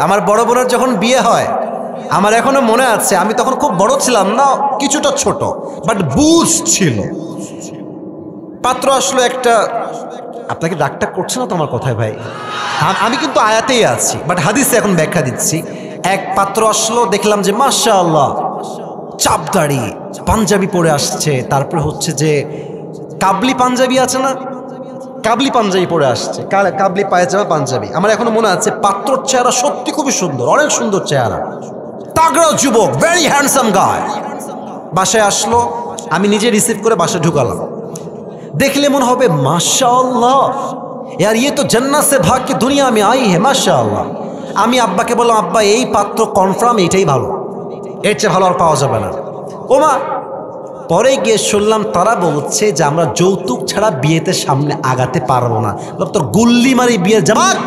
আমার বড় বোনের যখন বিয়ে হয়, আমার এখনো মনে আছে, আমি তখন খুব বড় ছিলাম না, কিছুটা ছোট, বাট বুঝ ছিল। পাত্র আসলো একটা, আপনাকে ডাকটা করছে না তো আমার কথায় ভাই, আমি কিন্তু আয়াতেই আছি বাট হাদিসে এখন ব্যাখ্যা দিচ্ছি। এক পাত্র আসলো, দেখলাম যে মাশাআল্লাহ চাপ দাড়ি, পাঞ্জাবি পরে আসছে, তারপরে হচ্ছে যে কাবলি পাঞ্জাবি আছে না, কাবলি পাঞ্জাবি পরে আসছে, কাবলি পায়জামা পাঞ্জাবি। আমার এখনো মনে আছে, পাত্রর চেহারা সত্যি খুবই সুন্দর, অনেক সুন্দর চেহারা, তাগড়া যুবক, ভেরি হ্যান্ডসাম গায়। বাসায় আসলো, আমি নিজে রিসিভ করে বাসায় ঢুকালাম। দেখলে মনে হবে মাশাআল্লাহ यार ये तो जन्नत से भाग के दुनिया में आई है माशाআল্লাহ। আমি আব্বাকে বললাম, আব্বা এই পাত্র কনফার্ম এটাই ভালো, এর চেয়ে ভালো আর পাওয়া যাবে না। ওমা, পরে গিয়ে শুনলাম তারা বলছে যে আমরা যৌতুক ছাড়া বিয়েতে সামনে আগাতে পারবো না। তোর গুল্লি মারি বিয়ে জামাক।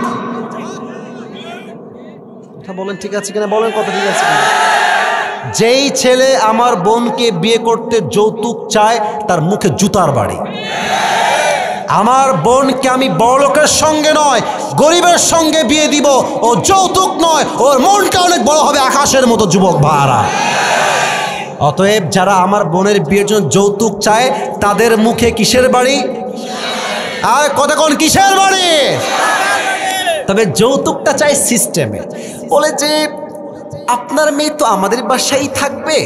কথা বলেন ঠিক আছে কিনা, বলেন কথা ঠিক আছে কিনা। যেই ছেলে আমার বোনকে বিয়ে করতে যৌতুক চায় তার মুখে জুতার বাড়ি। আমার বোনকে আমি বড়লোকের সঙ্গে নয় গরিবের সঙ্গে বিয়ে দিব, ও যৌতুক নয়, ওর মনটা অনেক বড় হবে আকাশের মতো যুবক ভাড়া। অতএব যারা আমার বোনের বিয়ের জন্য যৌতুক চায় তাদের মুখে কিসের বাড়ি, আর কথা কোন কিসের বাড়ি। তবে যৌতুকটা চাই সিস্টেমে। বলে যে আপনার মেয়ে তো আমাদের বাসায় থাকবে,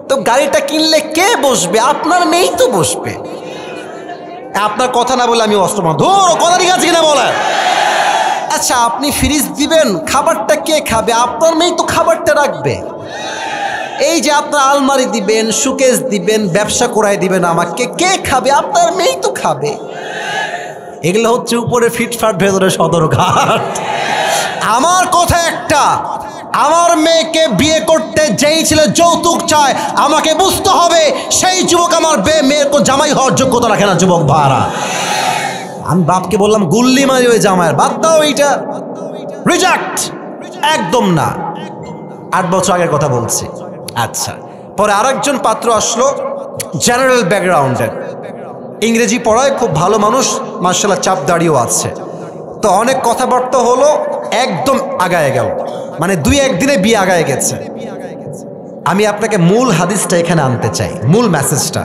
তো গাড়িটা কিনলে কে বসবে, আপনার মেয়েই তো বসবে। আপনার কথা না বলে আমি অস্ত্র মার, ধরো কথা ঠিক আছে কিনা বলে। আচ্ছা আপনি ফ্রিজ দিবেন, খাবারটা কে খাবে, আপনার মেয়ে তো খাবারটা রাখবে। এই যে আপনার আলমারি দিবেন, সুকেস দিবেন, ব্যবসা করাই দিবেন আমাকে, কে খাবে, আপনার মেয়েই তো খাবে। এগুলো হচ্ছে উপরে ফিটফাট, ভেতরে সদরঘাট। আমার কথা একটা, আমার মেয়েকে বিয়ে করতে যেই ছেলে যৌতুক চায় আমাকে বুঝতে হবে সেই যুবক আমার মেয়ের কো জামাই হওয়ার যোগ্যতা রাখে না যুবক ভাড়া। আমি বাপকে বললাম গুল্লি মারি ওই জামাইয়ের, বাদ দাও এইটা, রিজেক্ট, একদম না। 8 বছর আগের কথা বলছি। আচ্ছা, পরে আরেকজন পাত্র আসলো, জেনারেল ব্যাকগ্রাউন্ডের, ইংরেজি পড়ায় খুব ভালো মানুষ, মাশাআল্লাহ চাপ দাড়িও আছে। তো অনেক কথাবার্তা হলো, একদম আগায় গেল, মানে 2-1 দিনে বিয়ে আগায় গেছে। আমি আপনাকে মূল হাদিসটা এখানে আনতে চাই, মূল মেসেজটা।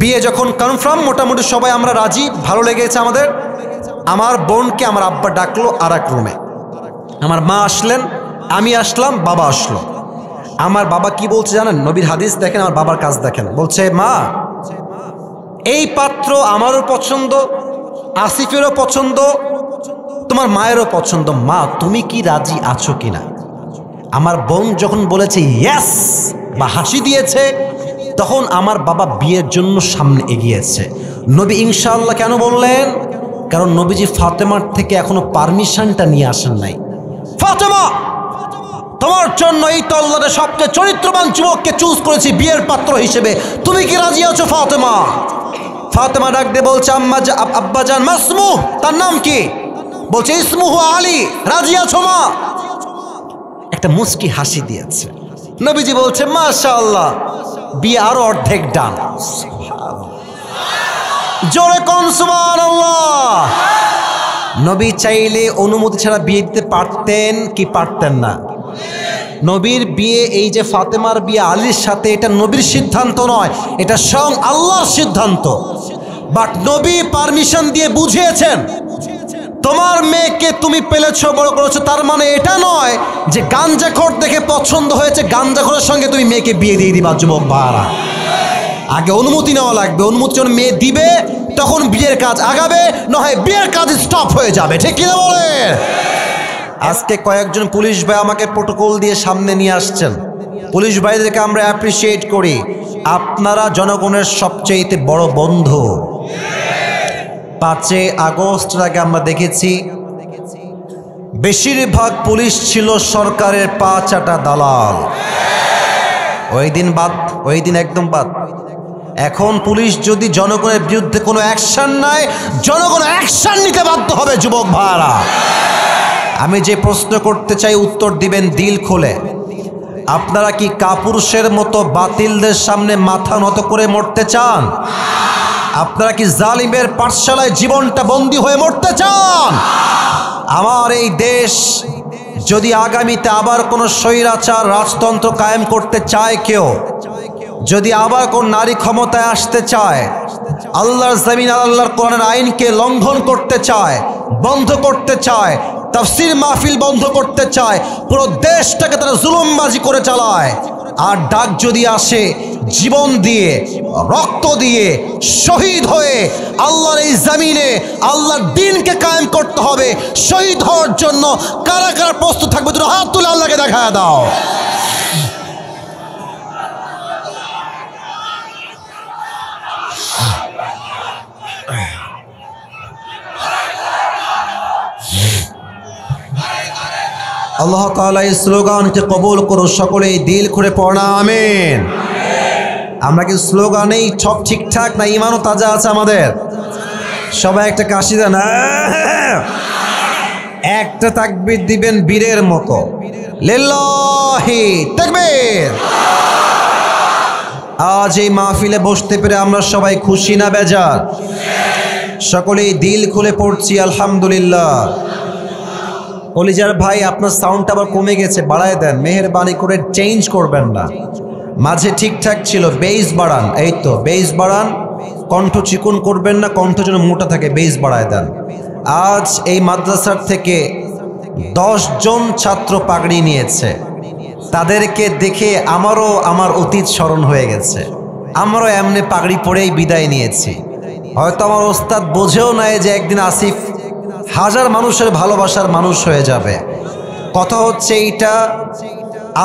বিয়ে যখন কনফার্ম, মোটামুটি সবাই আমরা রাজি, ভালো লেগেছে আমাদের। আমার বোনকে আমার আব্বা ডাকলো আর এক রুমে, আমার মা আসলেন, আমি আসলাম, বাবা আসলো। আমার বাবা কি বলছে জানেন, নবীর হাদিস দেখেন, আমার বাবার কাজ দেখেন। বলছে মা এই পাত্র আমারও পছন্দ, আসিফেরও পছন্দ, তোমার মায়েরও পছন্দ, মা তুমি কি রাজি আছো কিনা। আমার বোন যখন বলেছে ইয়েস বা হাসি দিয়েছে, তখন আমার বাবা বিয়ের জন্য সামনে এগিয়েছে। নবী ইনশাআল্লাহ কেন বললেন, কারণ নবীজি ফাতেমার থেকে এখনো পারমিশনটা নিয়ে আসেন নাই। ফাতেমা তোমার জন্য এই তল্লাটে সবচেয়ে চরিত্রবান যুবককে চুজ করেছি বিয়ের পাত্র হিসেবে, তুমি কি রাজি আছো ফাতেমা। ফাতেমা ডাক দিয়ে বলছে আব্বাজান মাসমু, তার নাম কি, বলছে ইসমুহু আলী, রাজি আছো মা। একটা মুস্কি হাসি দিয়েছে। নবীজি বলছে মাশাআল্লাহ, বিয়ে আরো অর্ধেক ডান। জোরে কোন সুবহানাল্লাহ। নবী চাইলে অনুমতি ছাড়া বিয়ে দিতে পারতেন কি পারতেন না। নবীর বিয়ে, এই যে ফাতেমার বিয়ে আলীর সাথে, এটা নবীর সিদ্ধান্ত নয়, এটা স্বয়ং আল্লাহর সিদ্ধান্ত। বাট নবী পারমিশন দিয়ে বুঝিয়েছেন, তোমার মেয়েকে তুমি পেলেছ, বড় করেছো, তার মানে এটা নয় যে গাঞ্জাখোর দেখে পছন্দ হয়েছে গাঞ্জাখোরের সঙ্গে তুমি মেয়েকে বিয়ে দিয়ে দিবা। যুবক ভাড়া, আগে অনুমতি নেওয়া লাগবে, অনুমতি যখন মেয়ে দিবে তখন বিয়ের কাজ আগাবে, নয় বিয়ের কাজ স্টপ হয়ে যাবে। ঠিক কিনা বলে। আজকে কয়েকজন পুলিশ ভাই আমাকে প্রোটোকল দিয়ে সামনে নিয়ে আসছেন। পুলিশ ভাইদেরকে আমরা অ্যাপ্রিসিয়েট করি, আপনারা জনগণের সবচেয়ে বড় বন্ধু। 5 আগস্টের আগে আমরা দেখেছি বেশিরভাগ পুলিশ ছিল সরকারের পা চাটা দালাল। ওই দিন বাদ, ওই দিন একদম বাদ। এখন পুলিশ যদি জনগণের বিরুদ্ধে কোনো অ্যাকশন নেয়, জনগণ অ্যাকশন নিতে বাধ্য হবে। যুবক ভাইরা, আমি যে প্রশ্ন করতে চাই উত্তর দিবেন দিল খুলে। আপনারা কি কাপুরুষের মতো বাতিলদের সামনে মাথা নত করে মরতে চান? আপনারা কি জালিমের পাঠশালায় জীবনটা বন্দী হয়ে মরতে চান? আমার এই দেশ যদি আগামীতে আবার কোনো স্বৈরাচার রাজতন্ত্র কায়েম করতে চায় কেউ, যদি আবার কোন নারী ক্ষমতায় আসতে চায়, আল্লাহর জমিন আল্লাহর কোরআনের আইনকে লঙ্ঘন করতে চায়, বন্ধ করতে চায়, তাফসীর মাহফিল বন্ধ করতে চায়, পুরো দেশটাকে তারা জুলুমবাজি করে চালায়, আর ডাক যদি আসে জীবন দিয়ে, রক্ত দিয়ে, শহীদ হয়ে আল্লাহর এই জমিনে আল্লাহর দ্বীনকে কায়েম করতে হবে, শহীদ হওয়ার জন্য কারা কারা প্রস্তুত থাকবে? দুটো হাত তুলে আল্লাহকে দেখায় দাও। আল্লাহ তাআলা এই স্লোগানকে কবুল করো, সকলেই দিল খুলে পড়া আমিন। আমরা কি স্লোগানেই সব ঠিকঠাক না ইমানও তাজা আছে আমাদের? সবাই একটা কাশি দেন, একটা তাকবীর দিবেন বীরের মতো, লিল্লাহি তাকবীর। আজ এই মাহফিলে বসতে পেরে আমরা সবাই খুশি না বেজার? সকলেই দিল খুলে পড়ছি আলহামদুলিল্লাহ। কলিজার ভাই, আপনার সাউন্ডটা আবার কমে গেছে, বাড়ায় দেন, মেহেরবানি করে চেঞ্জ করবেন না। মাঝে ঠিকঠাক ছিল, বেস বাড়ান, এই তো বেস বাড়ান, কণ্ঠ চিকুন করবেন না, কণ্ঠ যেন মোটা থাকে, বেস বাড়ায় দেন। আজ এই মাদ্রাসার থেকে 10 জন ছাত্র পাগড়ি নিয়েছে, তাদেরকে দেখে আমারও আমার অতীত স্মরণ হয়ে গেছে। আমারও এমনি পাগড়ি পরেই বিদায় নিয়েছি। হয়তো আমার ওস্তাদ বোঝেও নাই যে একদিন আসিফ হাজার মানুষের ভালোবাসার মানুষ হয়ে যাবে। কথা হচ্ছে এইটা,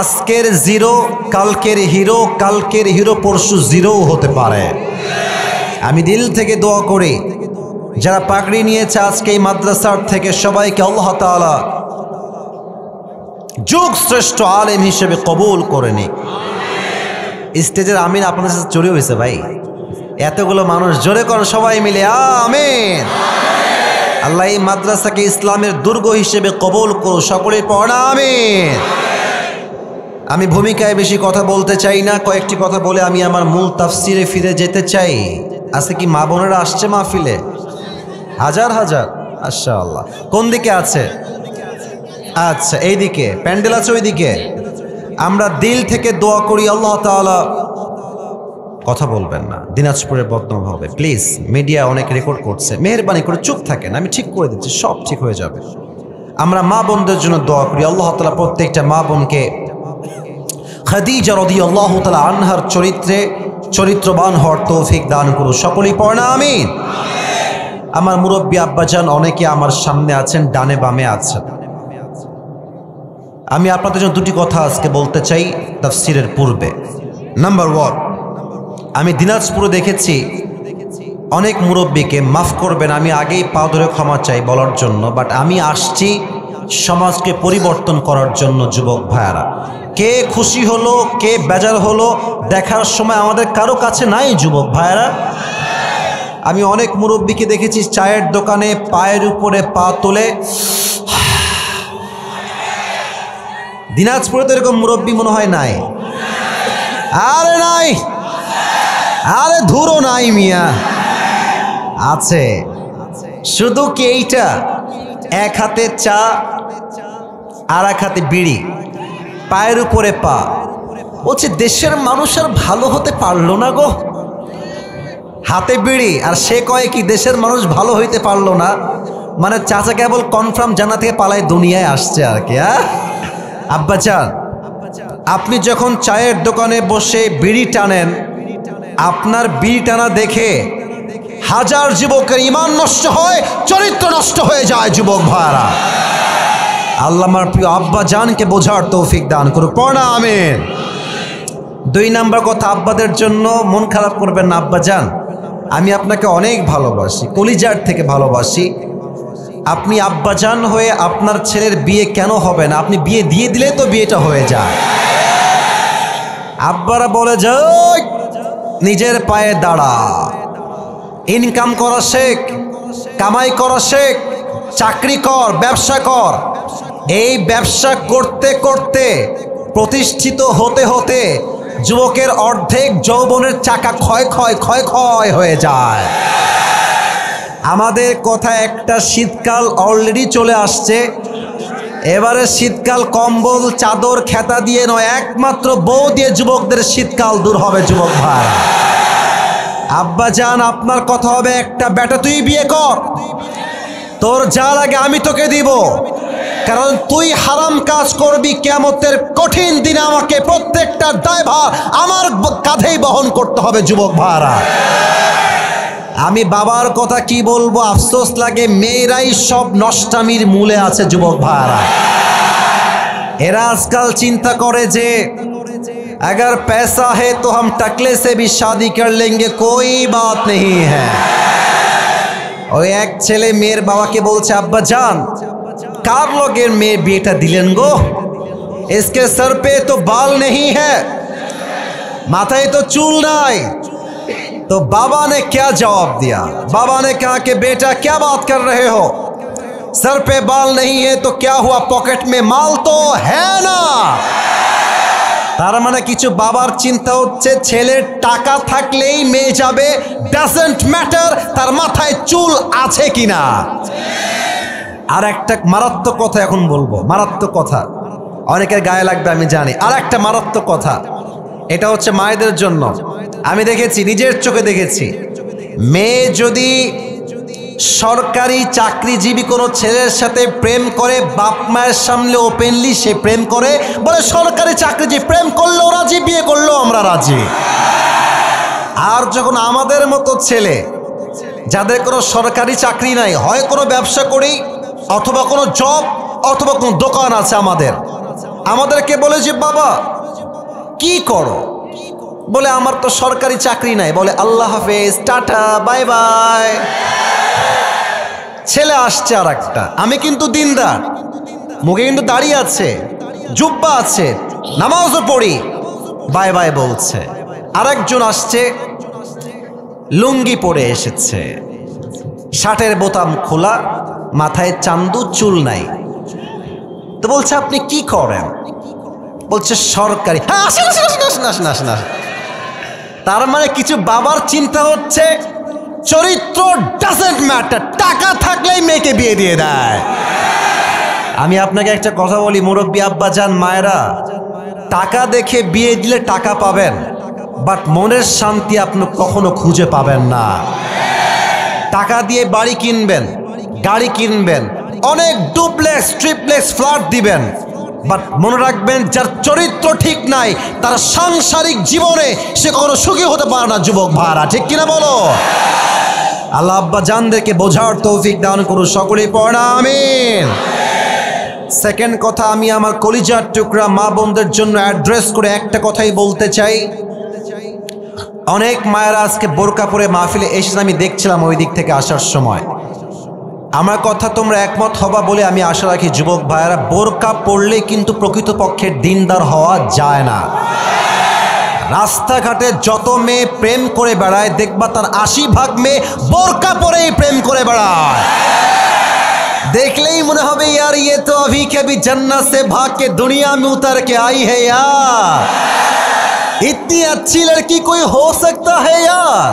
আজকের জিরো কালকের হিরো, কালকের হিরো পরশু জিরোও হতে পারে। আমি দিল থেকে দোয়া করি যারা পাগড়ি নিয়েছে আজকে এই মাদ্রাসার থেকে সবাইকে আল্লাহ তাআলা যুগ শ্রেষ্ঠ আলেম হিসেবে কবুল করে নিক। স্টেজের আমিন আপনাদের সাথে জোরে হয়েছে ভাই, এতগুলো মানুষ জোরে করেন সবাই মিলে আমিন। আল্লাহ এই মাদ্রাসাকে ইসলামের দুর্গ হিসেবে কবুল করো, সকলে পড়া আমিন। আমি ভূমিকায় বেশি কথা বলতে চাই না, কয়েকটি কথা বলে আমি আমার মূল তাফসিরে ফিরে যেতে চাই। আজকে কি মা বোনেরা আসছে মাহফিলে? হাজার হাজার, মাশাআল্লাহ। কোন দিকে আছে? আচ্ছা, এইদিকে প্যান্ডেল আছে, ওইদিকে। আমরা দিল থেকে দোয়া করি আল্লাহ তাআলা, কথা বলবেন না, দিনাজপুরের বদনাম হবে প্লিজ। মিডিয়া অনেক রেকর্ড করছে, মেহেরবানি করে চুপ থাকেন, আমি ঠিক করে দিচ্ছি, সব ঠিক হয়ে যাবে। আমরা মা বোনদের জন্য দোয়া করি, আল্লাহ তাআলা প্রত্যেকটা মা বোনকে খাদিজা রাদিয়াল্লাহু তাআলা আনহার চরিত্রবান হওয়ার তৌফিক দান করুন, সকলেই পড়া আমিন। আমার মুরব্বী আব্বাজান অনেকে আমার সামনে আছেন, ডানে বামে আছেন। আমি আপনাদের জন্য দুটি কথা আজকে বলতে চাই তাফসিরের পূর্বে। নাম্বার 1, আমি দিনাজপুরে দেখেছি অনেক মুরব্বীকে, মাফ করবেন আমি আগেই পা ধরে ক্ষমা চাই বলার জন্য, বাট আমি আসছি সমাজকে পরিবর্তন করার জন্য। যুবক ভাইয়ারা, কে খুশি হলো কে বেজার হলো দেখার সময় আমাদের কারো কাছে নাই। যুবক ভাইয়ারা, আমি অনেক মুরব্বীকে দেখেছি চায়ের দোকানে পায়ের উপরে পা তোলে। দিনাজপুরে তো এরকম মুরব্বী মনে হয় নাই। আরে নাই, আরে ধুরো নাই মিয়া, আছে। শুধু কি এইটা, এক হাতে চা আর এক হাতে বিড়ি, পায়ের উপরে পা। বলছে দেশের মানুষ আর ভালো হতে পারলো না গো। হাতে বিড়ি আর সে কয় কি দেশের মানুষ ভালো হইতে পারলো না, মানে চাচা কেবল কনফার্ম জানা থেকে পালায় দুনিয়ায় আসছে আর কি। আব্বাজান, আপনি যখন চায়ের দোকানে বসে বিড়ি টানেন, আপনার বিড়ি টানা দেখে হাজার যুবকের ঈমান নষ্ট হয়, চরিত্র নষ্ট হয়ে যায়। যুবক ভাইরা, আল্লাহ আমার প্রিয় আব্বাজানকে বোঝার তৌফিক দান করুন, পড়া আমিন। 2 নাম্বার কথা, আব্বাদের জন্য মন খারাপ করবেন না। আব্বাজান, আমি আপনাকে অনেক ভালোবাসি, কলিজার থেকে ভালোবাসি। আপনি আব্বাজান হয়ে আপনার ছেলের বিয়ে কেন হবে না? আপনি বিয়ে দিয়ে দিলে তো বিয়েটা হয়ে যায়। আব্বারা বলে যে নিজের পায়ে দাঁড়া, ইনকাম করা শেখ, কামাই করা শেখ, চাকরি কর, ব্যবসা কর। এই ব্যবসা করতে করতে প্রতিষ্ঠিত হতে হতে যুবকের অর্ধেক যৌবনের চাকা ক্ষয় ক্ষয় ক্ষয় ক্ষয় হয়ে যায়। আমাদের কথা একটা, শীতকাল অলরেডি চলে আসছে, এবারে শীতকাল কম্বল চাদর খেতা দিয়ে নয়, একমাত্র বউ দিয়ে যুবকদের শীতকাল দূর হবে যুবক ভাই। আব্বা জান আপনার কথা হবে একটা, বেটা তুই বিয়ে কর, তোর যা লাগে আমি তোকে দিব, কারণ তুই হারাম কাজ করবি, কিয়ামতের কঠিন দিনে আমাকে প্রত্যেকটা দায়ভার আমার কাঁধেই বহন করতে হবে যুবক ভাইরা। আমি বাবার কথা কি বলবো, আফসোস লাগে, মেয়েরাই সব নষ্টামির মূলে আছে যুবক ভাইরা। এরা আজকাল চিন্তা করে যে अगर पैसा है तो हम टकले से भी शादी कर लेंगे, कोई बात नहीं है। ওই এক ছেলে মেয়ের বাবাকে বলছে, আব্বা জান কার লগের মেয়ে বিয়েটা দিলেন গো, इसके सर पे तो बाल नहीं है, माथाয় तो चूल নাই। तो बाबा ने क्या जवाब दिया, बाबा ने कहा कि बेटा क्या बात कर रहे हो, सर पे बाल नहीं है तो क्या हुआ, पॉकेट में माल तो है ना। তার মানে কিছু বাবার চিন্তা হচ্ছে ছেলের টাকা থাকলেই মেয়ে যাবে, ডাজন্ট ম্যাটার তার মাথায় চুল আছে কিনা। আর একটা মারাত্মক কথা এখন বলবো, মারাত্মক কথা, অনেকের গায়ে লাগবে আমি জানি। আর একটা মারাত্মক কথা, এটা হচ্ছে মায়েদের জন্য। আমি দেখেছি, নিজের চোখে দেখেছি, মেয়ে যদি সরকারি চাকরিজীবী কোনো ছেলের সাথে প্রেম করে, বাপ মায়ের সামনে ওপেনলি সে প্রেম করে, বলে সরকারি চাকরিজীবী, প্রেম করলেও রাজি, বিয়ে করলেও আমরা রাজি। আর যখন আমাদের মতো ছেলে যাদের কোনো সরকারি চাকরি নাই, হয় কোনো ব্যবসা করি অথবা কোনো জব অথবা কোনো দোকান আছে আমাদেরকে বলে যে বাবা কি করো, বলে আমার তো সরকারি চাকরি নাই, বলে আল্লাহ হাফেজ, টাটা, বাই বাই। ছেলে আসছে আর একটা, আমি কিন্তু দিনদার, মুখে কিন্তু দাঁড়িয়ে আছে, জুব্বা আছে, নামাজও পড়ি, বাই বাই বলছে। আরেকজন আসছে, লুঙ্গি পরে এসেছে, শার্টের বোতাম খোলা, মাথায় চান্দু, চুল নাই। তো বলছে আপনি কি করেন, বলছে সরকারি। তার মানে কিছু বাবার চিন্তা হচ্ছে চরিত্র ডাজন্ট ম্যাটার, টাকা থাকলেই মেয়েকে বিয়ে দিয়ে দেয়। আমি আপনাকে একটা কথা বলি, মুরব্বী আব্বা জান, মায়েরা, টাকা দেখে বিয়ে দিলে টাকা পাবেন, বাট মনের শান্তি আপনি কখনো খুঁজে পাবেন না। টাকা দিয়ে বাড়ি কিনবেন, গাড়ি কিনবেন, অনেক ডুপ্লেক্স ট্রিপ্লেক্স ফ্ল্যাট দিবেন, বাট মনে রাখবেন যার চরিত্র ঠিক নাই তার সাংসারিক জীবনে সে কখনো সুখী হতে পারে না যুবক ভাইরা, ঠিক কিনা বলো। আল্লাহ আব্বা জানদেরকে বোঝার তৌফিক দান করুন, সকলেই পড়া আমিন। সেকেন্ড কথা, আমি আমার কলিজার টুকরা মা বোনদের জন্য অ্যাড্রেস করে একটা কথাই বলতে চাই। অনেক মায়েরা আজকে বোরকা পরে মাহফিলে এসে আমি দেখছিলাম ওই দিক থেকে আসার সময়, আমার কথা তোমরা একমত হবা বলে আমি আশা রাখি যুবক ভাইয়েরা, বোরকা পড়লে কিন্তু প্রকৃতপক্ষে দিনদার হওয়া যায় না। রাস্তাঘাটে যত মেয়ে প্রেম করে বেড়ায় দেখবা তার 80% মেয়ে বোরকা পরেই প্রেম করে বেড়ায়। देखलेई मन होबे यार ये तो अभी के भी जन्नत से भाग के दुनिया में उतर के आई है यार, इतनी अच्छी लड़की कोई हो सकता है यार।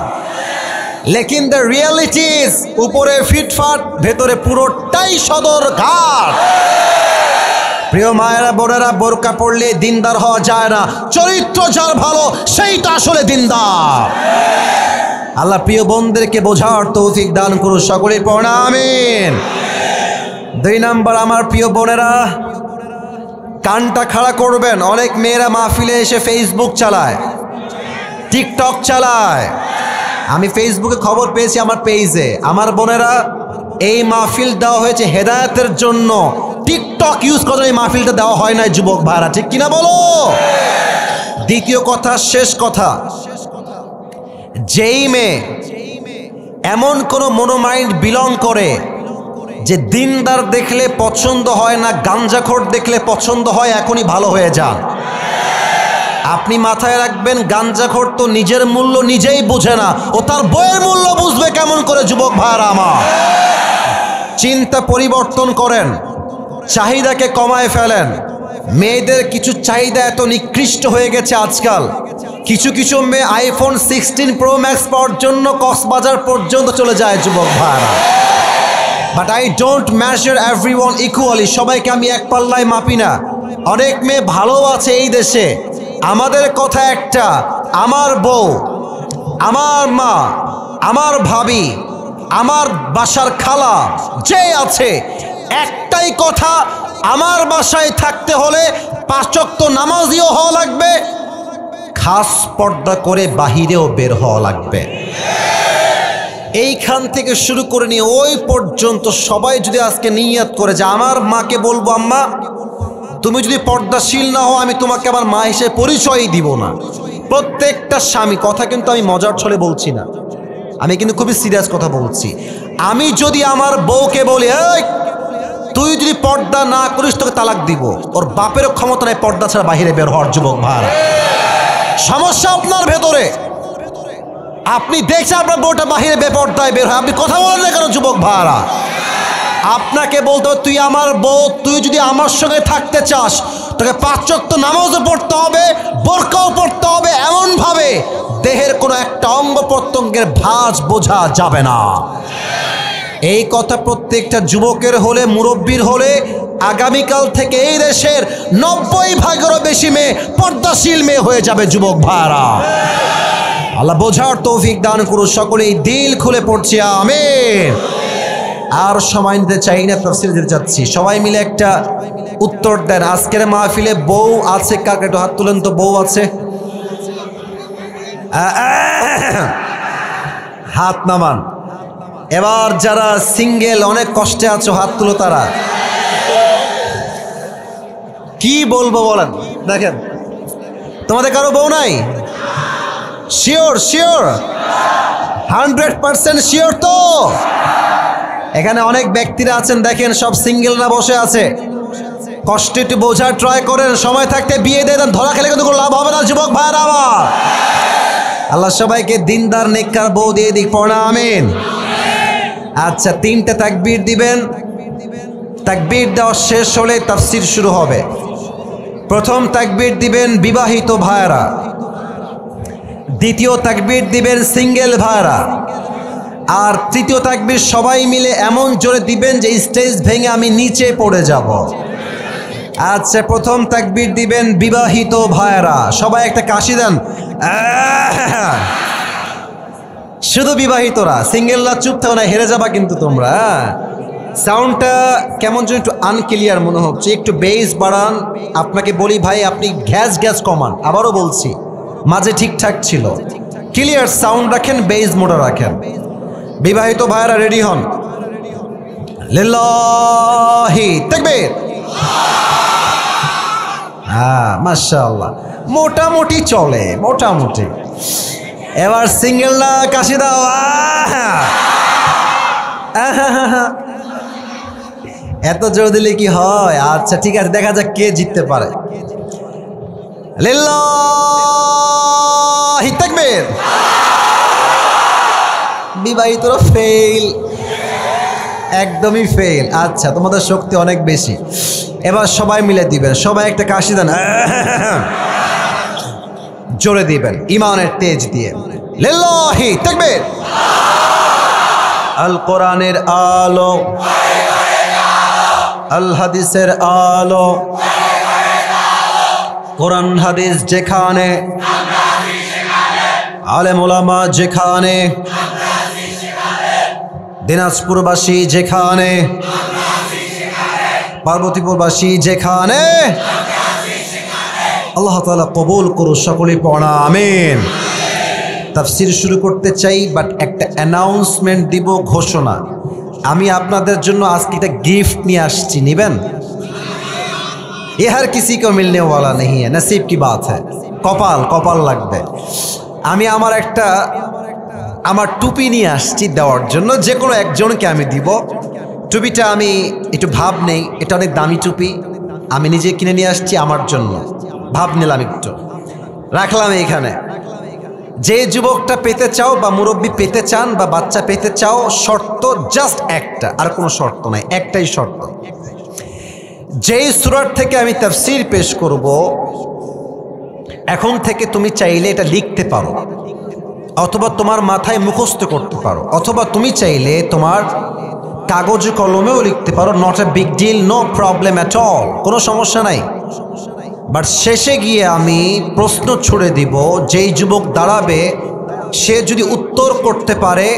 लेकिन द रियलिटी इज ऊपरे फिटफाट भेतरे पुरोटाई सदर घाट। প্রিয় মায়েরা বোনেরা, বোরকা পড়লে দিনদার হওয়া যায় না, চরিত্র যার ভালো সেইটা আসলে দিনদার। আল্লাহ প্রিয় বোনদেরকে বোঝার তৌফিক দান করুন, সকলে পড়া আমিন। 2 নাম্বার, আমার প্রিয় বোনেরা কানটা খাড়া করবেন। অনেক মেয়েরা মাহফিলে এসে ফেসবুক চালায়, টিকটক চালায়। আমি ফেসবুকে খবর পেয়েছি আমার পেজে, আমার বোনেরা এই মাহফিল দেওয়া হয়েছে হেদায়েতের জন্য, টিকটক ইউজ করে এই মাহফিলটা দেওয়া হয় না যুবক ভাইরা, ঠিক কিনা বলো। দ্বিতীয় কথা, শেষ কথা, যেই মেয়ে এমন কোন মনোমাইন্ড বিলং করে যে দিনদার দেখলে পছন্দ হয় না, গাঞ্জাখোর দেখলে পছন্দ হয়, এখনই ভালো হয়ে যান। আপনি মাথায় রাখবেন, গাঞ্জাখোর তো নিজের মূল্য নিজেই বুঝে না, ও তার বইয়ের মূল্য বুঝবে কেমন করে যুবক ভাইরা আমার। চিন্তা পরিবর্তন করেন, চাহিদাকে কমায় ফেলেন। মেয়েদের কিছু চাহিদা এত নিকৃষ্ট হয়ে গেছে আজকাল, কিছু কিছু মেয়ে আইফোন 16 প্রো ম্যাক্স পাওয়ার জন্য কক্সবাজার পর্যন্ত চলে যায় যুবক ভাইরা। But I don't measure everyone equally. সবাইকে আমি এক পাল্লায় মাপি না। অনেক মেয়ে ভালো আছে এই দেশে। আমাদের কথা একটা, আমার বউ, আমার মা, আমার ভাবি, আমার বাসার খালা যে আছে, একটাই কথা, আমার বাসায় থাকতে হলে 5 ওয়াক্ত নামাজিও হওয়া লাগবে, খাস পর্দা করে বাহিরেও বের হওয়া লাগবে। এইখান থেকে শুরু করে নিয়ে ওই পর্যন্ত সবাই যদি আজকে নিয়ত করে যে আমার মাকে বলবো, আম্মা তুমি যদি পর্দাশীল না হও আমি তোমাকে আমার মা হিসেবে পরিচয়ই দিব না। প্রত্যেকটা স্বামী, কথা কিন্তু আমি মজার ছলে বলছি না, আমি কিন্তু খুবই সিরিয়াস কথা বলছি। আমি যদি আমার বউকে বলি এই তুই যদি পর্দা না করিস তোকে তালাক দিব, ওর বাপেরও ক্ষমতা নাই পর্দা ছাড়া বাহিরে বের হওয়ার। যুবক ভাইরা, সমস্যা আপনার ভেতরে। আপনি দেখছেন আপনার বউটা বাহিরে বেপর্দায় বের হয়, আপনি কথা বলেন না কেন? যুবক ভাইরা, আপনাকে বলতে হবে তুই আমার বউ, তুই যদি আমার সঙ্গে থাকতে চাস তোকে 5 ওয়াক্ত নামাজও পড়তে হবে, বোরকাও পড়তে হবে, এমনভাবে দেহের কোনো একটা অঙ্গ প্রত্যঙ্গের ভাঁজ বোঝা যাবে না। এই কথা প্রত্যেকটা যুবকের হলে, মুরব্বীর হলে, আগামীকাল থেকে এই দেশের 90% বেশি মেয়ে পর্দাশীল মেয়ে হয়ে যাবে। যুবক ভাইরা, আল্লাহ বোঝার তৌফিক দান করুন। সকলেই দিল খুলে পড়ছি আমিন। আর সময় নিতে চাই না, তাফসীর দিতে যাচ্ছি। সবাই মিলে একটা উত্তর দেন। আজকের মাহফিলে বউ আছে কার? একটু হাত তুলেন তো। বউ আছে? হাত নামান। এবার যারা সিঙ্গেল, অনেক কষ্টে আছো, হাত তুলো তারা। কি বলবো বলেন? দেখেন, তোমাদের কারো বউ নাই? শিওর? শিওর? 100% শিওর তো? এখানে অনেক ব্যক্তিরা আছেন, দেখেন সব সিঙ্গেলরা বসে আছে। কষ্ট একটু বোঝার ট্রাই করেন, সময় থাকতে বিয়ে দিয়ে দেন। ধরা খেলে কিন্তু কোনো লাভ হবে না। যুবক ভাইরা আমার, আল্লাহ সবাইকে দিনদার নেককার বউ দিয়ে দিক। পড়া আমিন। আচ্ছা, 3টে তাকবীর দিবেন। তাকবীর দেওয়া শেষ হলে তাফসীর শুরু হবে। প্রথম তাকবীর দিবেন বিবাহিত ভাইরা, দ্বিতীয় তাকবীর দিবেন সিঙ্গেল ভাইরা, আর তৃতীয় তাকবীর সবাই মিলে এমন জোরে দিবেন যে স্টেজ ভেঙে আমি নিচে পড়ে যাব। আচ্ছা, প্রথম তাকবীর দিবেন বিবাহিত ভাইরা। সবাই একটা কাশি দেন। শুধু বিবাহিতরা, সিঙ্গেলরা চুপ থাকো না, হেরে যাবা কিন্তু তোমরা। সাউন্ডটা কেমন যেন একটু আনক্লিয়ার মনে হচ্ছে, একটু বেস বাড়ান। আপনাকে বলি ভাই, আপনি গ্যাস কমান। আবারও বলছি, মাঝে ঠিকঠাক ছিল। ক্লিয়ার সাউন্ড রাখেন, বেস মোটা রাখেন। বিবাহিত ভাইরা রেডি হন। লিল্লাহি তাকবীর। হ্যাঁ, মাশাআল্লাহ, মোটামুটি চলে, মোটামুটি। এবার সিঙ্গেলরা কাশি দাও। এত জোর দিলে কি হয়? আচ্ছা ঠিক আছে, দেখা যাক কে জিততে পারে। লিল্লাহি তাকবীর। বিবাহিতরা ফেল, একদমই ফেল। আচ্ছা, তোমাদের শক্তি অনেক বেশি। এবার সবাই মিলে দিবেন। সবাই একটা কাশি দেন, জোরে দিবেন, ইমানের তেজ দিয়ে। লিল্লাহি তাকবীর। আল কোরআনের আলো, আল হাদিসের আলো, কোরআন হাদিস যেখানে, আলেম ওলামা যেখানে, দিনাজপুরবাসী যেখানে, পার্বতীপুরবাসী যেখানে, আল্লাহ তাআলা কবুল করুন। সকলেই পড়া আমিন। তাফসীর শুরু করতে চাই, বাট একটা অ্যানাউন্সমেন্ট দিব, ঘোষণা। আমি আপনাদের জন্য আজকে একটা গিফট নিয়ে আসছি, নেবেন? ये हर किसी को मिलने वाला नहीं है, नसीब की बात है। কপাল কপাল লাগবে। আমি আমার টুপি নিয়ে আসছি দেওয়ার জন্য, যে কোনো একজনকে আমি দিব। টুপিটা আমি একটু ভাব নেই, এটা অনেক দামি টুপি, আমি নিজে কিনে নিয়ে আসছি আমার জন্য। ভাব নিলাম, একটু রাখলাম এখানে। যে যুবকটা পেতে চাও, বা মুরব্বী পেতে চান, বা বাচ্চা পেতে চাও, শর্ত জাস্ট একটা, আর কোনো শর্ত নাই, একটাই শর্ত। যেই সূরা থেকে আমি তাফসীর পেশ করব, এখন থেকে তুমি চাইলে এটা লিখতে পারো, অথবা তোমার মাথায় মুখস্থ করতে পারো, অথবা তুমি চাইলে তোমার কাগজে কলমেও লিখতে পারো, not a big deal, no problem at all, কোনো সমস্যা নাই। বাট শেষে গিয়ে আমি প্রশ্ন ছুড়ে দিব, যেই যুবক দাঁড়াবে সে যদি উত্তর করতে পারে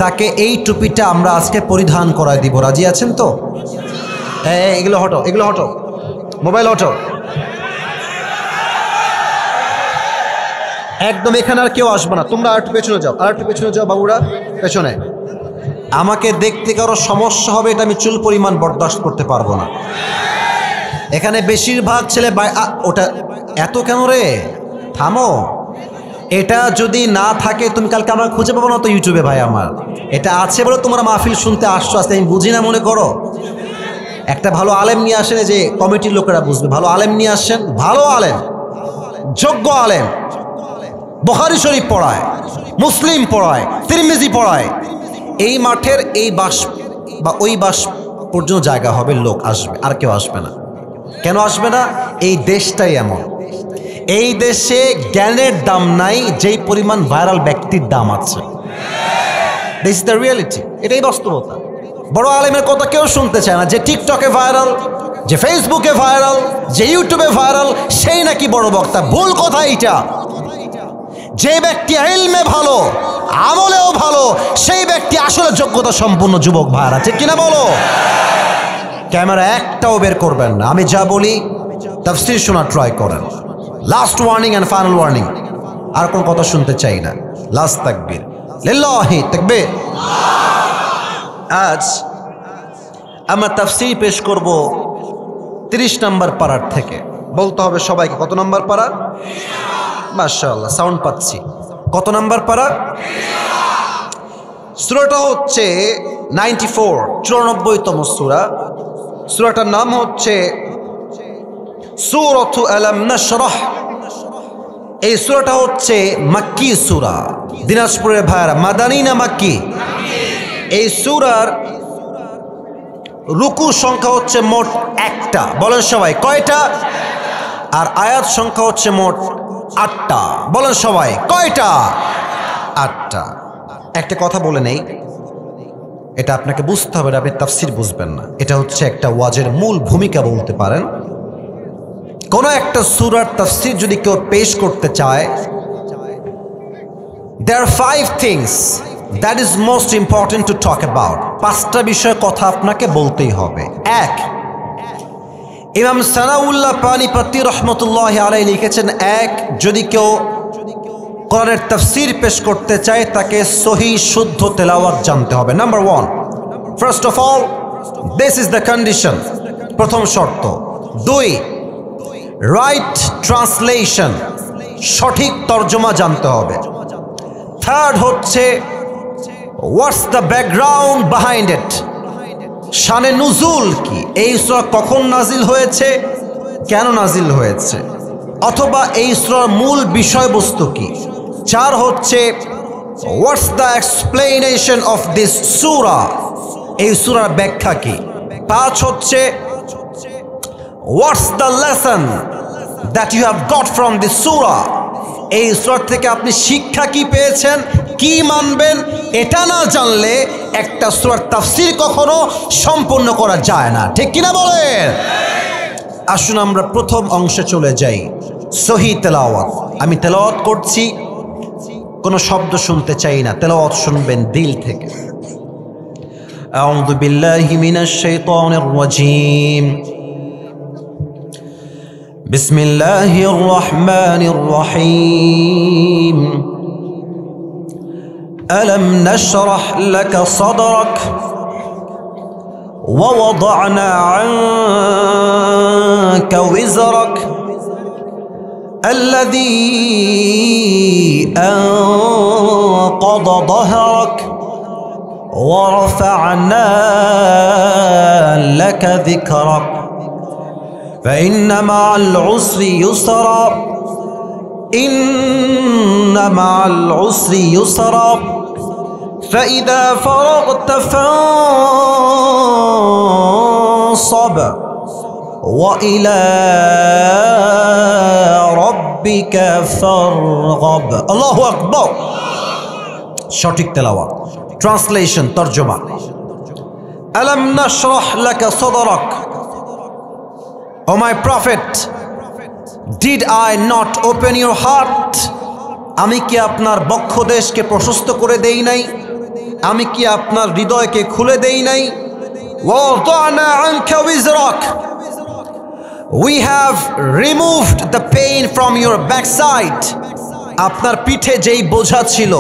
তাকে এই টুপিটা আমরা আজকে পরিধান করায় দিব। রাজি আছেন তো? এগুলো হটো, এগুলো হটো, মোবাইল হটো একদম। এখানে আর কেউ আসবে না, তোমরা আর একটু পেছনে যাও, আর একটু পেছনে যাও বাবুরা, পেছনে। আমাকে দেখতে কারো সমস্যা হবে এটা আমি চুল পরিমাণ বরদাস্ত করতে পারবো না। এখানে বেশিরভাগ ছেলে ওটা এত কেন রে, থামো। এটা যদি না থাকে তুমি কালকে আমার খুঁজে পাবো না তো ইউটিউবে। ভাই আমার এটা আছে বলে তোমরা মাহফিল শুনতে আসছো, আসতে আমি বুঝি না মনে করো। একটা ভালো আলেম নিয়ে আসেন, যে কমিটির লোকেরা বুঝবে, ভালো আলেম নিয়ে আসেন, ভালো আলেম, যোগ্য আলেম, বুখারী শরীফ পড়ায়, মুসলিম পড়ায়, তিরমিজি পড়ায়। এই মাঠের এই বাস বা ওই বাস পর্যন্ত জায়গা হবে, লোক আসবে, আর কেউ আসবে না। কেন আসবে না? এই দেশটাই এমন। এই দেশে জ্ঞানের দাম নাই যেই পরিমাণ ভাইরাল ব্যক্তির দাম আছে। দিস ইজ দ্য রিয়েলিটি, এটাই বাস্তবতা। বড় আলেমের কথা কেউ শুনতে চায় না। যে টিকটকে ভাইরাল, যে ফেসবুকে ভাইরাল, যে ইউটিউবে ভাইরাল, সেই নাকি বড় বক্তা। ভুল কথা এইটা। যে ব্যক্তি ইলমে ভালো, আমলেও ভালো, সেই ব্যক্তি আসলে যোগ্যতা সম্পন্ন যুবক ভাইরা, ঠিক কিনা বলো? ক্যামেরা একটাও বের করবেন না, আমি যা বলি তাফসীর শোনা ট্রাই করেন। Last warning and final warning, আর কোন কথা শুনতে চাই না। লাস্ট তাকবীর, লিল্লাহি তাকবীর। আজ আমরা তাফসীর পেশ করব 30 নম্বর পারার থেকে। বলতে হবে সবাইকে, কত নম্বর পারা? মাশাআল্লাহ, সাউন্ড পাচ্ছি। কত নাম্বার পারা? সূরাটা হচ্ছে 94, 94তম সূরা। সূরাটার নাম হচ্ছে সূরাতু আলাম নাশরাহ। এই সূরাটা হচ্ছে মাক্কি সূরা। দিনাজপুরের ভাইরা, মাদানী না মাক্কি? এই সূরার রুকু সংখ্যা হচ্ছে মোট 1টা। বলেন সবাই, কয়টা? আর আয়াত সংখ্যা হচ্ছে মোট 8টা। বলেন সবাই, কয়টা? 8টা। একটা কথা বলে নেই, এটা আপনাকে বুঝতে হবে, আপনি তাফসীর বুঝবেন না। এটা হচ্ছে একটা ওয়াজের মূল ভূমিকা বলতে পারেন। কোন একটা সূরার তাফসীর যদি কেউ পেশ করতে চায়, there are 5 things that is most important to talk about. 5টা বিষয় কথা আপনাকে বলতেই হবে। 1, ইমাম সানাউল্লাহ পানিপতি রহমতুল্লাহ আলাইহি লিখেছেন, 1, যদি কেউ কোরআনের তাফসীর পেশ করতে চায় তাকে সহিহ শুদ্ধ তেলাওয়াত জানতে হবে। Number 1, first of all this is the condition, প্রথম শর্ত। 2, রাইট ট্রান্সলেশন, সঠিক তর্জমা জানতে হবে। 3rd হচ্ছে what's the background behind it, শানে নুজুল কি, এই সূরা কখন নাজিল হয়েছে, কেন নাজিল হয়েছে, অথবা এই সূরার মূল বিষয়বস্তু কি। 4 হচ্ছে what's the explanation of this সূরা, এই সূরার ব্যাখ্যা কি। 5 হচ্ছে what's the lesson that you have got from this সূরা, এই সূরা থেকে আপনি শিক্ষা কি পেয়েছেন, কি মানবেন। এটা না জানলে একটা সূরার তাফসীর কখনো সম্পূর্ণ করা যায় না, ঠিক কিনা বলেন? আসুন আমরা প্রথম অংশে চলে যাই, সহিহ তেলাওয়াত। আমি তেলাওয়াত করছি, কোনো শব্দ শুনতে চাই না, তেলাওয়াত শুনবেন দিল থেকে। আউযু বিল্লাহি মিনাশ শাইতানির রাজীম, বিসমিল্লাহির রহমানির রহিম। ألم نشرح لك صدرك ووضعنا عنك وزرك الذي أنقض ظهرك ورفعنا لك ذكرك فإن مع العسر يسرا إن مع العسر يسرا فإذا فرغت فانصب وإلى ربك فارغب। الله أكبر। সঠিক তেলাওয়াত, ট্রান্সলেশন, তর্জমা। আলাম নাশরাহ লাকা সাদরাক, O my prophet, did I not open your heart? আমি কি আপনার বক্ষদেশকে প্রশস্ত করে দেই নাই? আমি কি আপনার হৃদয়কে খুলে দেই নাই? ওয়াদানা আনকা উইজরাক, we have removed the pain from your backside. আপনার পিঠে যেই বোঝা ছিল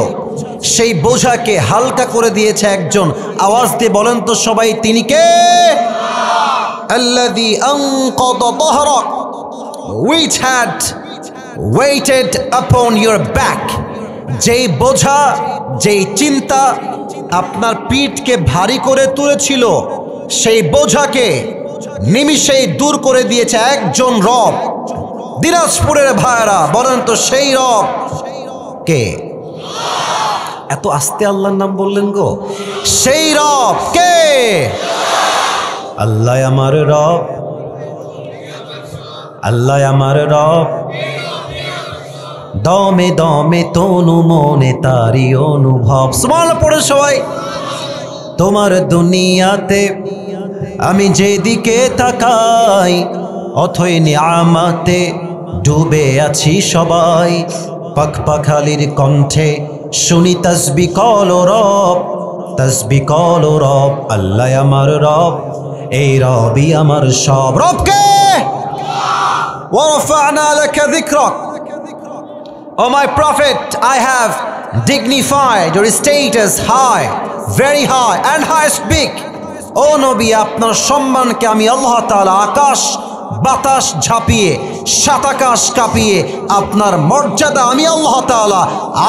সেই বোঝাকে হালকা করে দিয়েছে একজন। আওয়াজ দিয়ে বলেন তো সবাই, তিনি কে? আল্লাযী আনকাদা যাহরাক, which had weighted upon your back. যেই বোঝা, যেই চিন্তা আপনার পিঠকে ভারী করে তুলেছিল, সেই বোঝাকে নিমিষেই দূর করে দিয়েছে একজন রব। দিনাজপুরের ভাইরা বলেন তো সেই রব কে? এত আস্তে আল্লাহর নাম বললেন গো। সেই রব কে? আল্লাহ আমার রব, আল্লাহ আমার রব, দমে দমে তনু মনে তারি অনুভব। সুবহানাল্লাহ পড়ে সবাই। তোমার দুনিয়াতে আমি যেদিকে তাকাই, অথই নিয়ামতে ডুবে আছি সবাই। পাখপাখালির কণ্ঠে শুনি তাসবিহ কলো রব, তাসবিহ কলো রব। আল্লাহ আমার রব, এই রবই আমার সব। রবকে ওয়ারাফা'না লাকা যিকরাক, O my prophet, I have dignified your status high, very high and highest big. ও নবী, আপনার সম্মানকে আমি আল্লাহ তাআলা আকাশ বাতাস ঝাঁপিয়ে, সাত আকাশ কাঁপিয়ে আপনার মর্যাদা আমি আল্লাহ তাআলা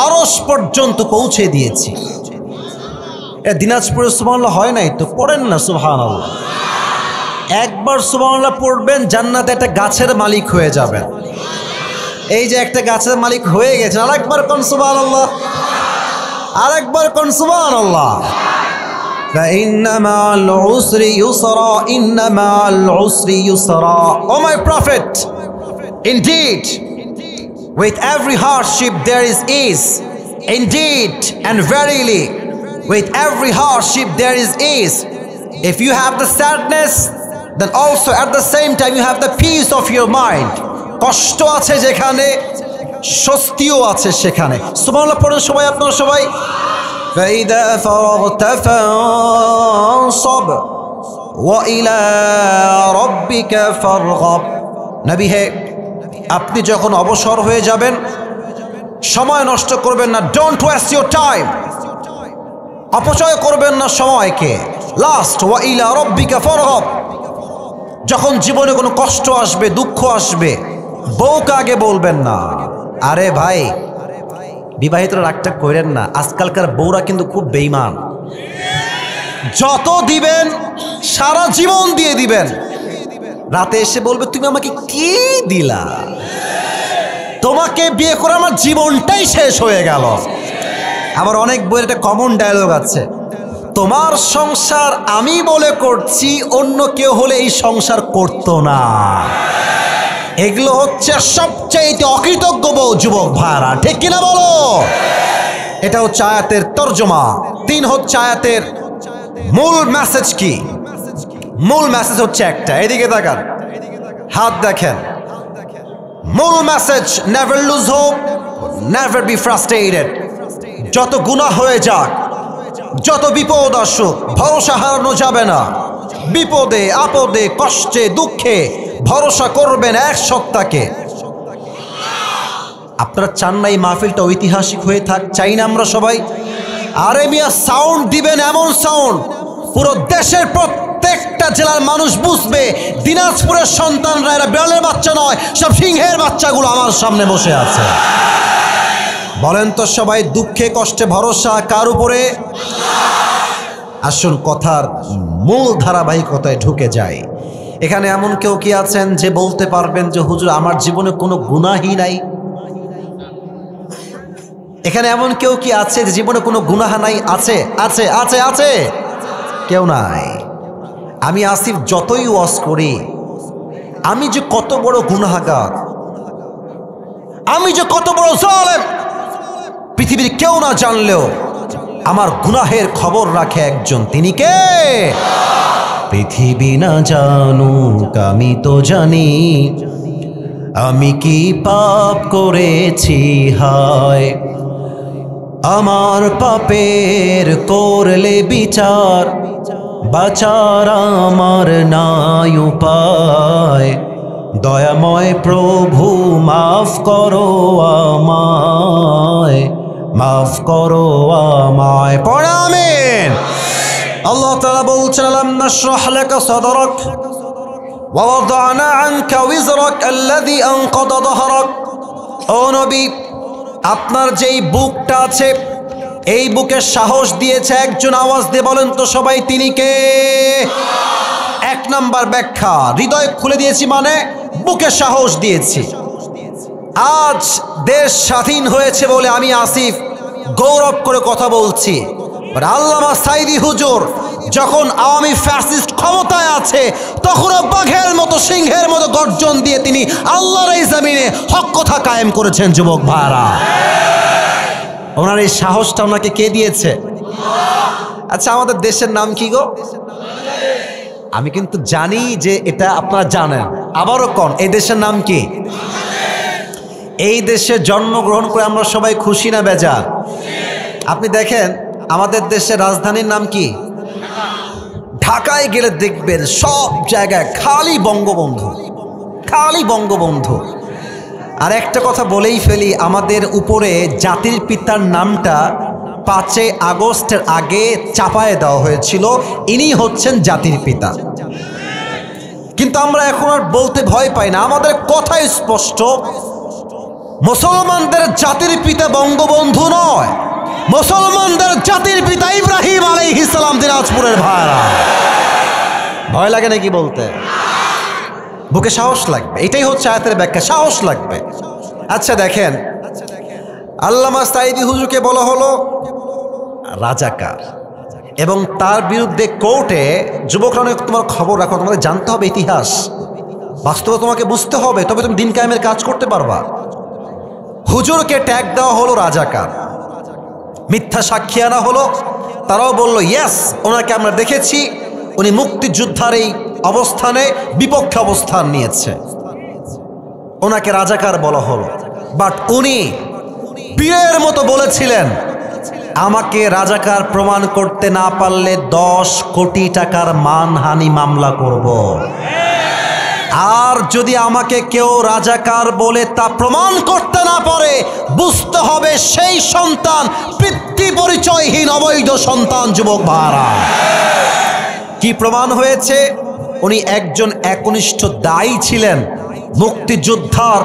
আরশ পর্যন্ত পৌঁছে দিয়েছি। এ দিনাজপুরে সুবহানাল্লাহ হয় নাই তো? পড়েন না সুবহানাল্লাহ। একবার সুবহানাল্লাহ পড়বেন, জান্নাতে একটা গাছের মালিক হয়ে যাবেন। এই যে একটা গাছের মালিক হয়ে গেছেন, আরেকবার কোন সুবহানাল্লাহ, আরেকবার কোন সুবহানাল্লাহ। فإن مع العسر يسرا إن مع العسر يسرا. O my prophet, indeed with every hardship there is ease. Indeed and verily with every hardship there is ease. If you have the sadness, then also at the same time you have the peace of your mind. কষ্ট আছে যেখানে, স্বস্তিও আছে সেখানে। সুবহানাল্লাহ পড়ুন সবাই, আপনারা সবাই। فإذا فرغت فانصب وإلى ربك فارغب. নবী হে, আপনি যখন অবসর হয়ে যাবেন, সময় নষ্ট করবেন না। ডোন্ট ওয়েস্ট ইউর টাইম, অপচয় করবেন না সময়কে। লাস্ট ওয়া ইলা রাব্বিকা ফারগাব। যখন জীবনে কোনো কষ্ট আসবে, দুঃখ আসবে, বউকে আগে বলবেন না। আরে ভাই, বিবাহিতরা রাগটা করেন না, আজকালকার বউরা কিন্তু খুব বেঈমান। যত দিবেন সারা জীবন দিয়ে দিবেন, রাতে এসে বলবে তুমি আমাকে কি দিলা, তোমাকে বিয়ে করে আমার জীবনটাই শেষ হয়ে গেল। আবার অনেক বইয়ের একটা কমন ডায়লগ আছে, তোমার সংসার আমি বলে করছি, অন্য কেউ হলে এই সংসার করতো না। এগুলো হচ্ছে সবচেয়ে অকৃতজ্ঞ বউ যুবক ভাইরা, ঠিক কিনা বলো? এটা হচ্ছে আয়াতের তর্জমা। 3 হচ্ছে আয়াতের মূল মেসেজ কি? মূল মেসেজ হচ্ছে একটা, এদিকে তাকান, হাত দেখেন। মূল message, never lose hope, never be frustrated. যত গুনাহ হয়ে যাক, যত বিপদ আসুক, ভরসা হারানো যাবে না। বিপদে আপদে কষ্টে দুঃখে ভরসা করবেন এক সত্তাকে। আপনারা চান না এই মাহফিলটা ঐতিহাসিক হয়ে থাক? চাই না আমরা সবাই? আরে মিয়া, সাউন্ড দিবেন এমন সাউন্ড পুরো দেশের প্রত্যেকটা জেলার মানুষ বুঝবে দিনাজপুরের সন্তানরা এরা বিড়ালের বাচ্চা নয়, সব সিংহের বাচ্চাগুলো আমার সামনে বসে আছে। বলেন তো সবাই, দুঃখে কষ্টে ভরসা কার উপরে? আসুন কথার মূল ধারাবাহিকতায় ঢুকে যায়। এখানে এমন কেউ কি আছেন যে বলতে পারবেন যে হুজুর আমার জীবনে কোনো গুনাহই নাই? এখানে এমন কেউ কি আছে যে জীবনে কোনো গুনাহ নাই? আছে আছে আছে আছে? কেউ নাই। আমি আসিফ যতই ওয়াজ করি, আমি যে কত বড় গুনাহগার, আমি যে কত বড় জালেম, পৃথিবীর কেউ না জানলেও আমার গুনাহের খবর রাখে একজন, তিনি কে? পৃথিবী না জানুক আমি তো জানি, আমি কি পাপ করেছি হায়। আমার পাপের করলে বিচার, বাঁচার আমার নাই উপায়। দয়াময় প্রভু মাফ করো আমায়, মাফ করো আমায়। পড়ে আমিন। আল্লাহ তাআলা বলছেন, আলাম নাশরাহ লাকা সাদরাক ওয়া ওয়াদানা আনকা ওয়িজরাক আল্লাযী আনকাদা যাহরাক। ও নবী, আপনার যেই বুকটা আছে এই বুকে সাহস দিয়েছে একজন, আওয়াজ দিয়ে বলেন তো সবাই, তিনি কে? এক নাম্বার ব্যাখ্যা, হৃদয় খুলে দিয়েছি মানে বুকে সাহস দিয়েছি। আজ দেশ স্বাধীন হয়েছে বলে আমি আসিফ গৌরব করে কথা বলছি, আল্লামা সাঈদী হুজুর যখন আওয়ামী ফ্যাসিস্ট ক্ষমতায় আছে তখনও বাঘের মতো সিংহের মতো গর্জন দিয়ে তিনি আল্লাহর এই জমিনে হক কথা কায়েম করেছেন। যুবক ভাইরা, ওনার এই সাহসটা ওনাকে কে দিয়েছে? আচ্ছা, আমাদের দেশের নাম কি গো? আমি কিন্তু জানি যে এটা আপনারা জানেন, আবারও কোন, এই দেশের নাম কি? এই দেশে জন্মগ্রহণ করে আমরা সবাই খুশি না বেজার? আপনি দেখেন আমাদের দেশের রাজধানীর নাম কি? ঢাকায় গেলে দেখবেন সব জায়গায় খালি বঙ্গবন্ধু, খালি বঙ্গবন্ধু। আর একটা কথা বলেই ফেলি, আমাদের উপরে জাতির পিতার নামটা 5 আগস্টের আগে চাপায় দেওয়া হয়েছিল, ইনি হচ্ছেন জাতির পিতা। কিন্তু আমরা এখন আর বলতে ভয় পাই না, আমাদের কথাই স্পষ্ট, মুসলমানদের জাতির পিতা বঙ্গবন্ধু নয়, মুসলমানদের জাতির পিতা ইব্রাহিম আলাইহিস সালাম। দিনাজপুরের ভাইরা, ভয় লাগে নাকি বলতে? বুকে সাহস লাগবে, এটাই হচ্ছে আয়াতের ব্যাখ্যা, সাহস লাগবে। আচ্ছা দেখেন, আল্লামা সাঈদী হুজুরকে বলা হলো রাজাকার, এবং তার বিরুদ্ধে কোর্টে, যুবকরা অনেক তোমার খবর রাখো, তোমাদের জানতে হবে ইতিহাস, বাস্তবে তোমাকে বুঝতে হবে, তবে তুমি দিন কায়েমের কাজ করতে পারবা। হুজুরকে ট্যাগ দেওয়া হলো রাজাকার, মিথ্যা সাক্ষী আনা হলো, তারাও বলল ইয়েস, ওনাকে আমরা দেখেছি, উনি মুক্তিযোদ্ধার এই অবস্থানে বিপক্ষে অবস্থান নিয়েছে, ওনাকে রাজাকার বলা হলো। বাট উনি বীরের মতো বলেছিলেন, আমাকে রাজাকার প্রমাণ করতে না পারলে 10 কোটি টাকার মানহানি মামলা করব, আর যদি আমাকে কেউ রাজাকার বলে তা প্রমাণ করতে না পারে, বুঝতে হবে সেই সন্তান পিতৃ পরিচয়হীন অবৈধ সন্তান। যুবক ভাইরা, কি প্রমাণ হয়েছে? উনি একজন একনিষ্ঠ দায়ী ছিলেন, মুক্তিযোদ্ধার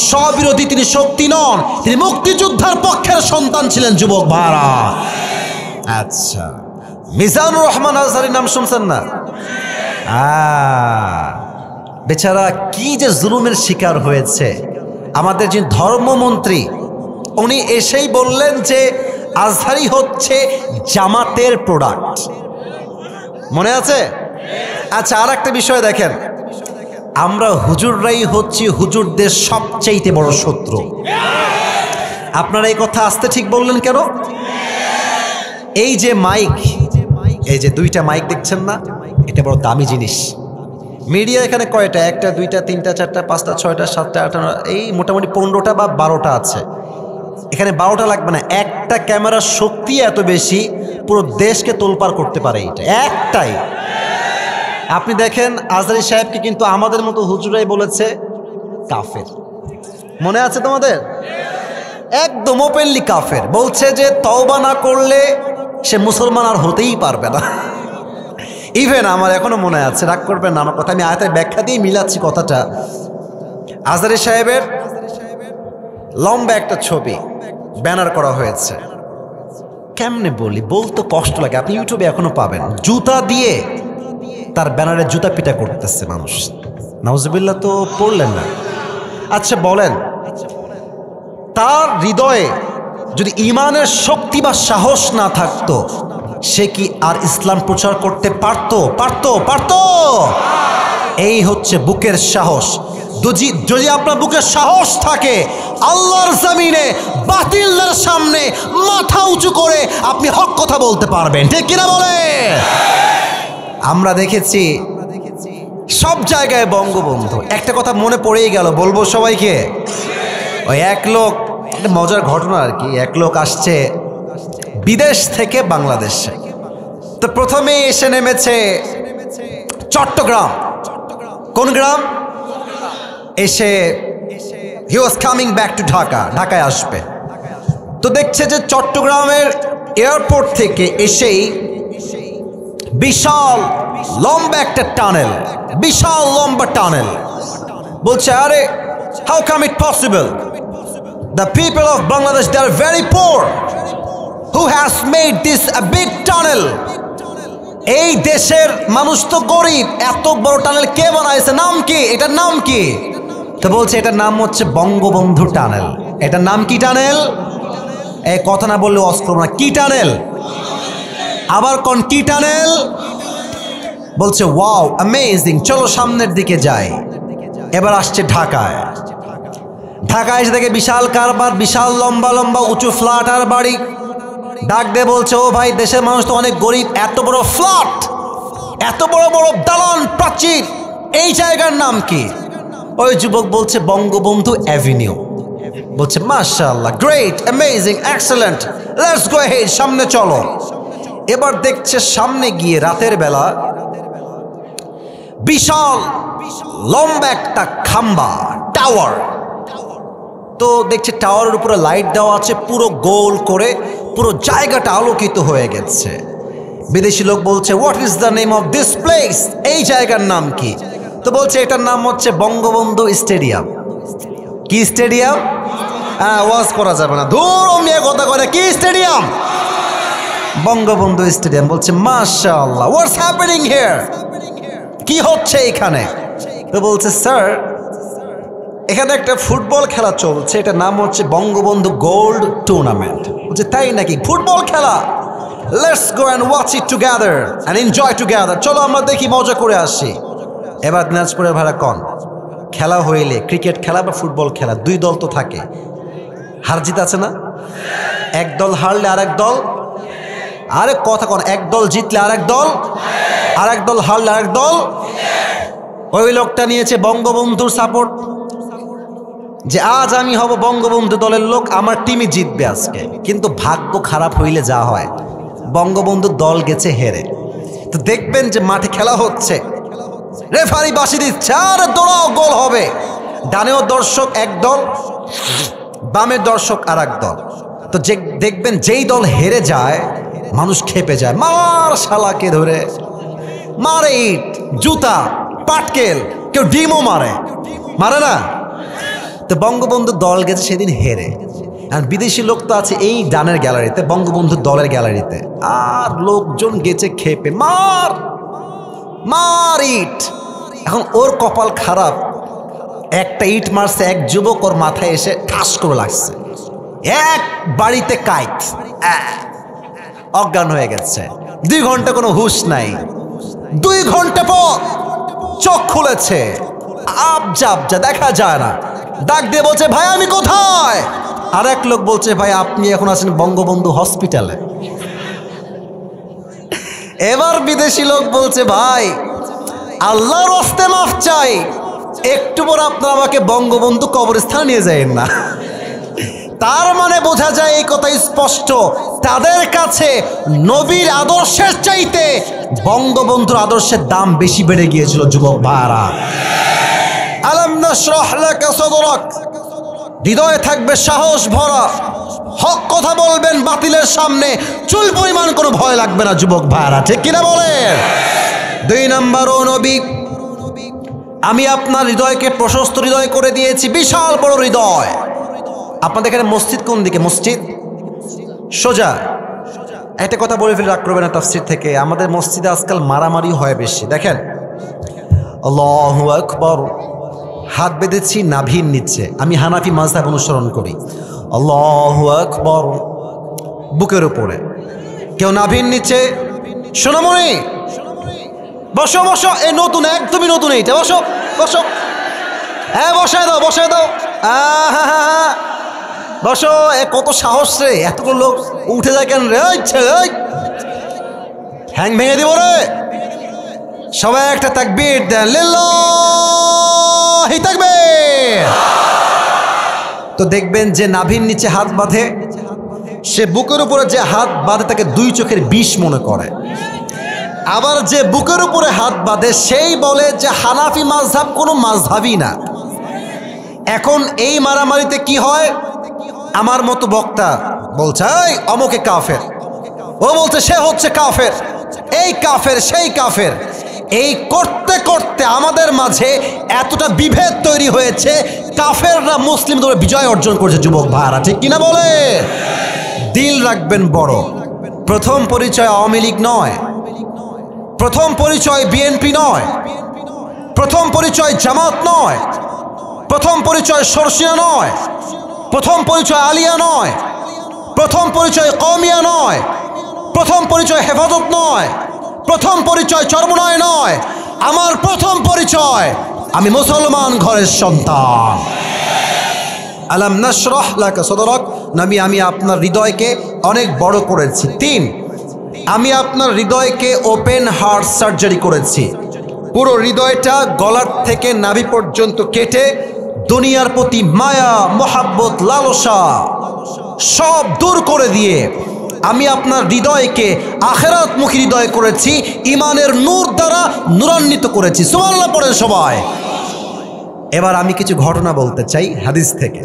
স্ববিরোধী তিনি শক্তি নন, তিনি মুক্তিযোদ্ধার পক্ষের সন্তান ছিলেন। যুবক ভাইরা, আচ্ছা, মিজানুর রহমান আজহারীর নাম শুনছেন না? বেচারা কি যে জুলুমের শিকার হয়েছে। আমাদের যে ধর্মমন্ত্রী, উনি এসেই বললেন যে আজহারী হচ্ছে জামাতের প্রোডাক্ট, মনে আছে? আচ্ছা, আর একটা বিষয় দেখেন, আমরা হুজুররাই হচ্ছি হুজুরদের সবচেয়ে বড় শত্রু। আপনারা এই কথা আসতে ঠিক বললেন কেন? এই যে মাইক, এই যে 2টা মাইক দেখছেন না, এটা বড় দামি জিনিস। মিডিয়া এখানে কয়টা? 1টা 2টা 3টা 4টা 5টা 6টা 7টা 8টা, এই মোটামুটি 15টা বা 12টা আছে। এখানে 12টা লাগবে না, একটা ক্যামেরার শক্তি এত বেশি, পুরো দেশকে তোলপাড় করতে পারে এটা একটাই। আপনি দেখেন আজহারী সাহেবকে কিন্তু আমাদের মতো হুজুরাই বলেছে কাফের, মনে আছে তোমাদের? একদম ওপেনলি কাফের, বলছে যে তওবা না করলে সে মুসলমান আর হতেই পারবে না। ইভেন আমার এখনো মনে আছে, রাগ করবেন না আমার কথা, আমি আয়াতের ব্যাখ্যা দিয়ে মিলাচ্ছি কথাটা। আজহারী সাহেবের লম্বা একটা ছবি ব্যানার করা হয়েছে, কেমনে বলি, বলতে কষ্ট লাগে, আপনি ইউটিউবে এখনো পাবেন, জুতা দিয়ে তার ব্যানারে জুতা পিটা করতেছে মানুষ। নাউজুবিল্লাহ তো পড়লেন না? আচ্ছা বলেন, তার হৃদয়ে যদি ঈমানের শক্তি বা সাহস না থাকতো, সে কি আর ইসলাম প্রচার করতে পারতো? এই হচ্ছে বুকের সাহস। যদি আপনার বুকে সাহস থাকে, আল্লাহর জমিনে বাতিলদের সামনে মাথা উঁচু করে আপনি হক কথা বলতে পারবেন, ঠিক কিনা বলে? আমরা দেখেছি সব জায়গায় বঙ্গবন্ধু। একটা কথা মনে পড়েই গেল, বলবো সবাইকে। ওই এক লোক, একটা মজার ঘটনা আর কি, এক লোক আসছে বিদেশ থেকে বাংলাদেশে। তো প্রথমে এসে নেমেছে চট্টগ্রাম। কোন গ্রাম? এসে he was coming back to Dhaka, ঢাকায় আসবে। তো দেখছে যে চট্টগ্রামের এয়ারপোর্ট থেকে এসেই বিশাল লম্বা একটা টানেল, বিশাল লম্বা টানেল। বলছে, আরে how come it possible? The people of Bangladesh, they are very poor, who has made this a big tunnel? এই দেশের মানুষ তো গরিব, এত বড় টানেল কে বানাইছে? নাম কি? এটার নাম কি? তো বলছে এটার নাম হচ্ছে বঙ্গবন্ধু টানেল। এটার নাম কি টানেল? এই কথা না বললে অস্ত্র না। কি টানেল? আবার কোন কি টানেল? বলছে ওয়াও অ্যামেজিং, চলো সামনের দিকে যাই। এবার আসছে ঢাকায়। ঢাকায় এসে দেখে বিশাল কারবার, বিশাল লম্বা লম্বা উঁচু ফ্ল্যাট আর বাড়ি। ডাক দিয়ে বলছে, ও ভাই, দেশের মানুষ তো অনেক গরিব, এত বড় ফ্ল্যাট, এত বড় বড় দালান প্রাচীর, এই জায়গার নাম কি? ওই যুবক বলছে বঙ্গবন্ধু অ্যাভিনিউ। বলছে মাশাআল্লাহ, great, amazing, excellent, let's go head, সামনে চলো। এবার দেখছে সামনে গিয়ে রাতের বেলা বিশাল লম্বা একটা খাম্বা, টাওয়ার। তো দেখছে টাওয়ারের উপরে লাইট দেওয়া আছে পুরো গোল করে, পুরো জায়গাটা আলোকিত হয়ে গেছে। বিদেশি লোক বলছে, what is the name of this place? এই জায়গার নাম কি? তো বলছে এটার নাম হচ্ছে বঙ্গবন্ধু স্টেডিয়াম। কি স্টেডিয়াম? হ্যাঁ, ওয়াজ করা যাবে না, ধুর মিয়া কথা করে। কি স্টেডিয়াম? বঙ্গবন্ধু স্টেডিয়াম। বলছে মাশাআল্লাহ, হোয়াটস হ্যাপেনিং হিয়ার? কি হচ্ছে এখানে? তো বলছে স্যার, এখানে একটা ফুটবল খেলা চলছে, এটার নাম হচ্ছে বঙ্গবন্ধু গোল্ড টুর্নামেন্ট। বলছে তাই নাকি? ফুটবল খেলা? Let's go and watch it together and enjoy together, চলো আমরা দেখি, মজা করে আসি। এবার দিনাজপুরের ভাড়া কন, খেলা হইলে ক্রিকেট খেলা বা ফুটবল খেলা, দুই দল তো থাকে, হার জিত আছে না? এক দল হারলে আরেক দল, আরে কথা কন, এক দল জিতলে আরেক দল, আরেক দল হারলে আরেক দল। ওই লোকটা নিয়েছে বঙ্গবন্ধুর সাপোর্ট, যে আজ আমি হব বঙ্গবন্ধু দলের লোক, আমার টিমই জিতবে আজকে। কিন্তু ভাগ্য খারাপ হইলে যা হয়, বঙ্গবন্ধু দল গেছে হেরে। তো দেখবেন যে মাঠে খেলা হচ্ছে, রেফারি বাঁশি দিচ্ছে, আর দৌড়াও, গোল হবে। ডানেও দর্শক এক দল, বামের দর্শক আর এক দল। তো যে দেখবেন যেই দল হেরে যায়, মানুষ খেপে যায়, মার শালাকে ধরে, মারে ইট, জুতা, পাটকেল, কেউ ডিমও মারে, মারে না? তো বঙ্গবন্ধু দল গেছে সেদিন হেরে, আর বিদেশি লোক তো আছে এই ডানের গ্যালারিতে, বঙ্গবন্ধু দলের গ্যালারিতে, আর লোকজন গেছে খেপে, মার মার ইট। এখন ওর কপাল খারাপ, একটা ইট মারছে এক যুবক, ওর মাথায় এসে ঠাস করে লাগছে, এক বাড়িতে কাইট, অজ্ঞান হয়ে গেছে। 2 ঘন্টা কোনো হুঁশ নাই। 2 ঘন্টা পর চোখ খুলেছে, আবজা দেখা যায় না। ডাক দিয়ে বলছে, ভাই আমি কোথায়? আর এক লোক বলছে, ভাই আপনি এখন আছেন বঙ্গবন্ধু হসপিটালে। এবার বিদেশি লোক বলছে, ভাই আল্লাহর রাস্তে মাফ চাই, একটু পর আপনার আমাকে বঙ্গবন্ধু কবরস্থানে নিয়ে যাবেন না। তার মানে বোঝা যায় এই কথা স্পষ্ট, তাদের কাছে নবীর আদর্শের চাইতে বঙ্গবন্ধুর আদর্শের দাম বেশি বেড়ে গিয়েছিল। যুবক ভাইরা, আলাম নাশরাহ লাকা সাদরাক, হৃদয়ে থাকবে সাহস ভরা, হক কথা বলবেন বাতিলের সামনে, চুল পরিমাণ কোনো ভয় লাগবে না। যুবক ভাইরা, ঠিক কিনা বলেন? 2 নম্বর, ও নবী, আমি আপনার হৃদয়কে প্রশস্ত হৃদয় করে দিয়েছি, বিশাল বড় হৃদয়। আপনাদের এখানে মসজিদ কোন দিকে? মসজিদ সোজা। একটা কথা বলে ফেলে রাগ করবেন না তাফসীর থেকে, আমাদের মসজিদে আজকাল মারামারি হয় বেশি। দেখেন, আল্লাহু আকবার, হাত বেঁধেছি নাভির নিচে, আমি হানাফি মাযহাব অনুসরণ করি। আল্লাহু আকবার, বুকের উপরে, কেউ নাভির নিচে। সোনামণি বসো বসো, এই নতুন, একদমই নতুন এইটা, বসো বসো হ্যাঁ বসায় দাও বসায় দাও। বসো। কত সাহস রে, এতগুলো লোক উঠে যায় কেন রে? হ্যাং ভেঙে দিব রে। সবাই একটা তাকবীর দেন, লিল্লাহি তাকবীর। তো দেখবেন যে নাভির নিচে হাত বাঁধে, সে বুকের উপরে যে হাত বাঁধে তাকে দুই চোখের বিষ মনে করে। আবার যে বুকের উপরে হাত বাঁধে সেই বলে যে হানাফি মাযহাব কোনো মাযহাবই না। এখন এই মারামারিতে কি হয়, আমার মতো বক্তা বলছে এই অমুকে কাফের, ও বলছে সে হচ্ছে কাফের, এই কাফের সেই কাফের। এই করতে করতে আমাদের মাঝে এতটা বিভেদ তৈরি হয়েছে, কাফেররা মুসলিমদের বিজয় অর্জন করেছে। যুবক ভাইরা ঠিক কিনা বলে? দিল রাখবেন বড়, প্রথম পরিচয় আওয়ামী লীগ নয়, প্রথম পরিচয় বিএনপি নয়, প্রথম পরিচয় জামাত নয়, প্রথম পরিচয় সরসিনা নয়, প্রথম পরিচয় আলিয়া নয়, প্রথম পরিচয় কওমিয়া নয়, প্রথম পরিচয় হেফাজত নয়, প্রথম পরিচয় চরমনায় নয়। আমার প্রথম পরিচয় আমি মুসলমান ঘরের সন্তান। আলাম নাশরাহ লাকা সাদরাক, আমি আপনার হৃদয়কে অনেক বড় করেছি। 3, আমি আপনার হৃদয়কে ওপেন হার্ট সার্জারি করেছি। পুরো হৃদয়টা গলার থেকে নাভি পর্যন্ত কেটে দুনিয়ার প্রতি মায়া, মোহাব্বত, লালসা সব দূর করে দিয়ে আমি আপনার হৃদয়কে আখিরাতমুখী হৃদয় করেছি, ইমানের নূর দ্বারা নূরান্বিত করেছি। সুবহানাল্লাহ পড়েন সবাই। এবার আমি কিছু ঘটনা বলতে চাই হাদিস থেকে।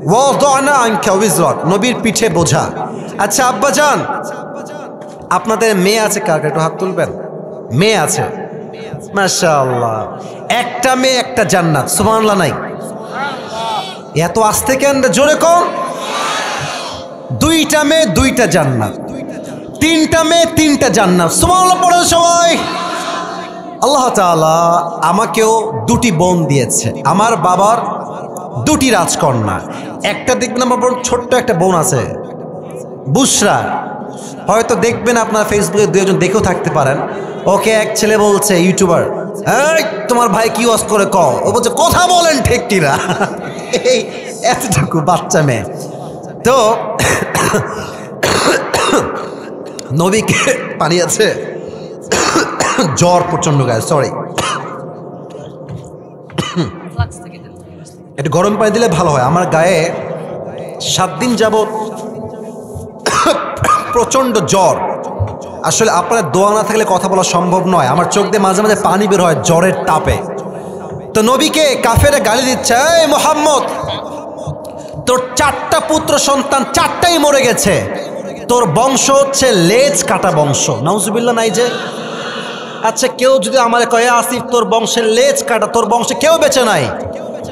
ওয়াদানা আনকা উযরাক, নবীর পিঠে বোঝা। আচ্ছা আব্বাজান, আপনাদের মেয়ে আছে কার? একটু হাত তুলবেন। মেয়ে আছে? মাশাআল্লাহ। একটা মেয়ে একটা জান্নাত। সুবহানাল্লাহ নাই? এত আস্তে কেন, জোরে কর। 2টা মেয়ে 2টা জান্নাত, 3টা মেয়ে 3টা জান্নাত। সুবহানাল্লাহ পড়েন সবাই। আল্লাহ তাআলা আমাকেও 2টি বোন দিয়েছে। আমার বাবার 2টি রাজকন্যা। একটা দেখবেন আমার বোন, ছোট্ট একটা বোন আছে বুশরা, হয়তো দেখবেন আপনার ফেসবুকে 2-1 দেখেও থাকতে পারেন। ওকে এক ছেলে বলছে, ইউটিউবার, এই তোমার ভাই কি ওয়াজ করে কও? ও বলছে কথা বলেন ঠিক কিনা। এই এতটুকু বাচ্চা মেয়ে। তো নবীকে পানি আছে, জ্বর প্রচন্ড গায়ে, সরি, একটু গরম পানি দিলে ভালো হয়। আমার গায়ে 7 দিন যাবত প্রচন্ড জ্বর। আসলে আপনারা দোয়া না থাকলে কথা বলা সম্ভব নয়। আমার চোখ দিয়ে মাঝে মাঝে পানি বের হয় জ্বরের তাপে। তো নবীকে কাফেরে গালি দিচ্ছে, এই মুহাম্মদ, তোর 4টা পুত্র সন্তান 4টাই মরে গেছে, তোর বংশ হচ্ছে লেজ কাটা বংশ। নাউজুবিল্লাহ নাই যে? আচ্ছা কেউ যদি আমার কয়ে আসিফ তোর বংশের লেজ কাটা, তোর বংশে কেউ বেঁচে নাই,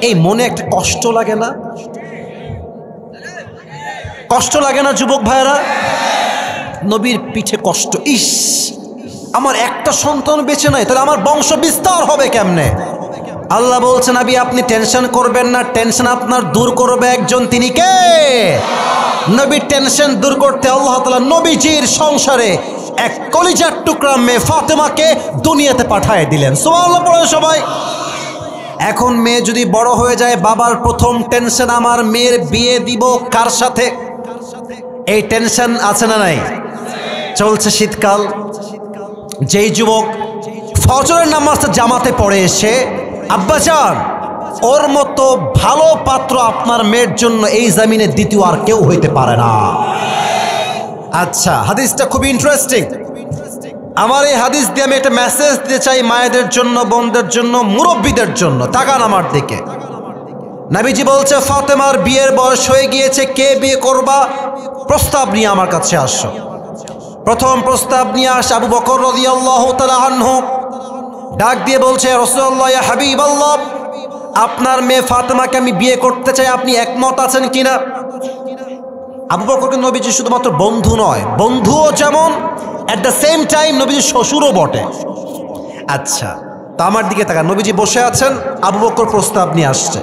এই মনে একটা কষ্ট লাগে না? কষ্ট লাগে না যুবক ভাইরা? নবীর পিঠে কষ্ট, ইস আমার একটা সন্তান বেঁচে নাই, তাহলে আমার বংশ বিস্তার হবে কেমনে? আল্লাহ বলছেন, নবী আপনি টেনশন করবেন না, টেনশন আপনার দূর করবে একজন, তিনি কে? নবীর টেনশন দূর করতে আল্লাহ তাআলা নবীজির সংসারে এক কলিজার টুকরা মেয়ে ফাতেমাকে দুনিয়াতে পাঠিয়ে দিলেন। সুবহানাল্লাহ পড়েন সবাই। এখন মেয়ে যদি বড় হয়ে যায়, বাবার প্রথম টেনশন আমার মেয়ের বিয়ে দিব কার সাথে, এই টেনশন আছে না নাই? চলছে শীতকাল, যেই যুবক ফজরের নামাজটা জামাতে পড়ে এসে, আব্বাজান ওর মতো ভালো পাত্র আপনার মেয়ের জন্য এই জমিনে দ্বিতীয় আর কেউ হইতে পারে না। আচ্ছা হাদিসটা খুব ইন্টারেস্টিং। আমার এই হাদিস দিয়ে আমি একটা মেসেজ দিতে চাই মায়েদের জন্য, বোনদের জন্য, মুরব্বীদের জন্য। তাকান আমার দিকে। নবীজি বলছে, ফাতেমার বিয়ের বয়স হয়ে গিয়েছে, কে বিয়ে করবা? প্রস্তাব নিয়ে আমার কাছে আসো। প্রথম প্রস্তাব নিয়ে আসে আবু বকর রাদিয়াল্লাহু তাআলা আনহু। ডাক দিয়ে বলছে, রাসূলুল্লাহ ইয়া হাবিবাল্লাহ, আপনার মেয়ে ফাতেমাকে আমি বিয়ে করতে চাই, আপনি একমত আছেন কিনা? আবু বকরকে নবীজি শুধুমাত্র বন্ধু নয়, বন্ধুও যেমন, অ্যাট দ্য সেম টাইম নবীজি শ্বশুরও বটে। আচ্ছা তো আমার দিকে তাকান, নবীজি বসে আছেন, আবু বকর প্রস্তাব নিয়ে আসছে।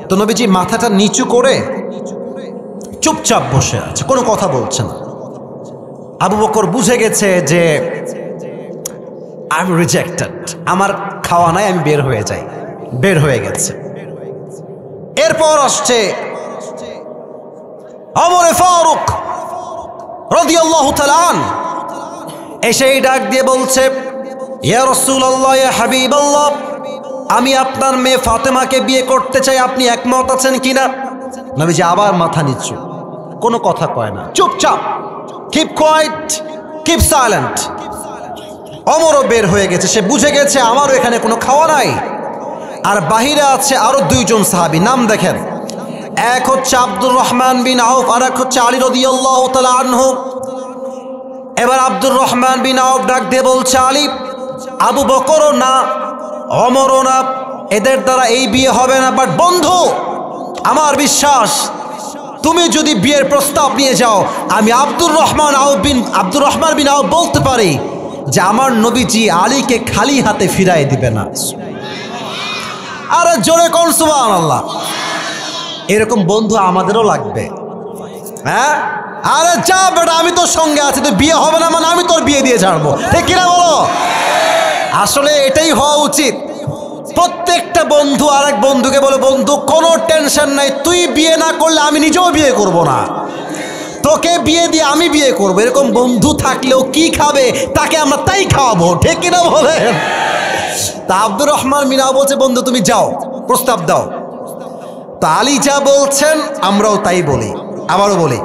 তো নবীজি মাথাটা নিচু করে চুপচাপ বসে আছে, কোনো কথা বলছে না। আবু বকর বুঝে গেছে যে আই এম রিজেক্টেড, আমার খাওয়া নাই, আমি বের হয়ে যাই। বের হয়ে গেছে। এরপর আসছে ওমর ফারুক রাদিয়াল্লাহু তাআলা আনহু, এসেই ডাক দিয়ে বলছে, ইয়া রাসূলুল্লাহ, ইয়া হাবিবাল্লাহ, আমি আপনার মেয়ে ফাতেমাকে বিয়ে করতে চাই, আপনি একমত আছেন কিনা? নবীজি আবার মাথা নিচু, কোনো কথা কয় না, চুপচাপ, কিপ কোয়াইট, কিপ সাইলেন্ট। ওমরও বের হয়ে গেছে, সে বুঝে গেছে আমারও এখানে কোনো খাওয়া নাই। আর বাহিরে আছে আরো দুইজন সাহাবী, নাম দেখেন, এক হচ্ছে আব্দুর রহমান বিন আউফ, আর এক হচ্ছে আলী রাদিয়াল্লাহু তাআলা আনহু। এবার আব্দুর রহমান বিন আউফ ডাক দিয়ে বলছে, আলী, আবু বকরও না, ওমরও না, এদের দ্বারা এই বিয়ে হবে না। বাট বন্ধু, আমার বিশ্বাস তুমি যদি বিয়ের প্রস্তাব নিয়ে যাও, আমি আব্দুর রহমান বিন আউফ বলতে পারি যে আমার নবীজি আলীকে খালি হাতে ফিরাই দিবে না। আরে জোরে কোন সুবহানাল্লাহ। এরকম বন্ধু আমাদেরও লাগবে। হ্যাঁ, আরে যা বেটা, আমি তোর সঙ্গে আছি, তুই বিয়ে হবে না মানে আমি তোর বিয়ে দিয়ে ছাড়বো, ঠিক কিনা বলো? আসলে এটাই হওয়া উচিত। প্রত্যেকটা বন্ধু আরেক বন্ধুকে বলে, বন্ধু কোনো টেনশন নাই, তুই বিয়ে না করলে আমি নিজেও বিয়ে করব না, তোকে বিয়ে দিয়ে আমি বিয়ে করবো। এরকম বন্ধু থাকলেও কি খাবে, তাকে আমরা তাই খাওয়াবো, ঠিক কিনা বলে? তা আব্দুর রহমান বিন আউফ বলছে, বন্ধু তুমি যাও, প্রস্তাব দাও। তা আলী যা বলছেন আমরাও তাই বলি। আবারও বলি,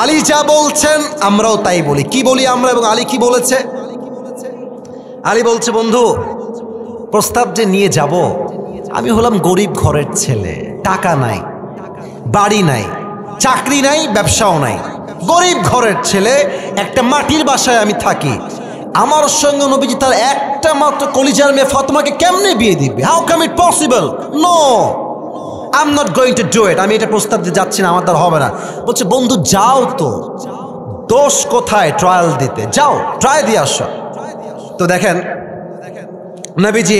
আলী যা বলছেন আমরাও তাই বলি। কি বলি আমরা এবং আলী কি বলেছে? আলী বলছে, বন্ধু প্রস্তাব যে নিয়ে যাব, আমি হলাম গরিব ঘরের ছেলে, টাকা নাই, বাড়ি নাই, চাকরি নাই, ব্যবসাও নাই, গরিব ঘরের ছেলে, একটা মাটির বাসায় আমি থাকি। আমার সঙ্গে নবীজি তার একটা মাত্র কলিজার মেয়ে ফাতেমাকে কেমনে বিয়ে দিবে? How come it possible? No, I am not going to do it. আমি এটা প্রস্তাব দিয়ে যাচ্ছি না, আমার দ্বারা হবে না। বলছে, বন্ধু যাও তো, দোষ কোথায় ট্রায়াল দিতে? যাও, ট্রাই দিয়ে আসো। তো দেখেন নবীজি,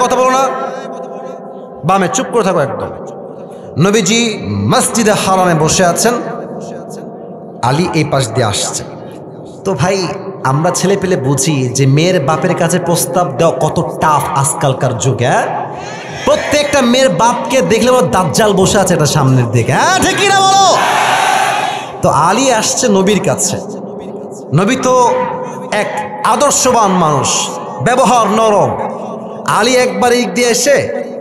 কথা বলো না, বামে চুপ করে থাকো একদম। নবীজি মসজিদে হারামে বসে আছেন, আলী এই পাশ দিয়ে আসছে। তো ভাই, আমরা ছেলে পেলে বুঝি যে মেয়ের বাপের কাছে প্রস্তাব দেওয়া কত টাফ আজকালকার যুগে। প্রত্যেকটা মেয়ের বাপকে দেখলে দাজ্জাল বসে আছে এটা সামনের দিকে, হ্যাঁ ঠিক কিনা বলো? তো আলী আসছে নবীর কাছে। নবী তো এক আদর্শবান মানুষ, ব্যবহার নরম। আলী একবার এই দিয়ে এসে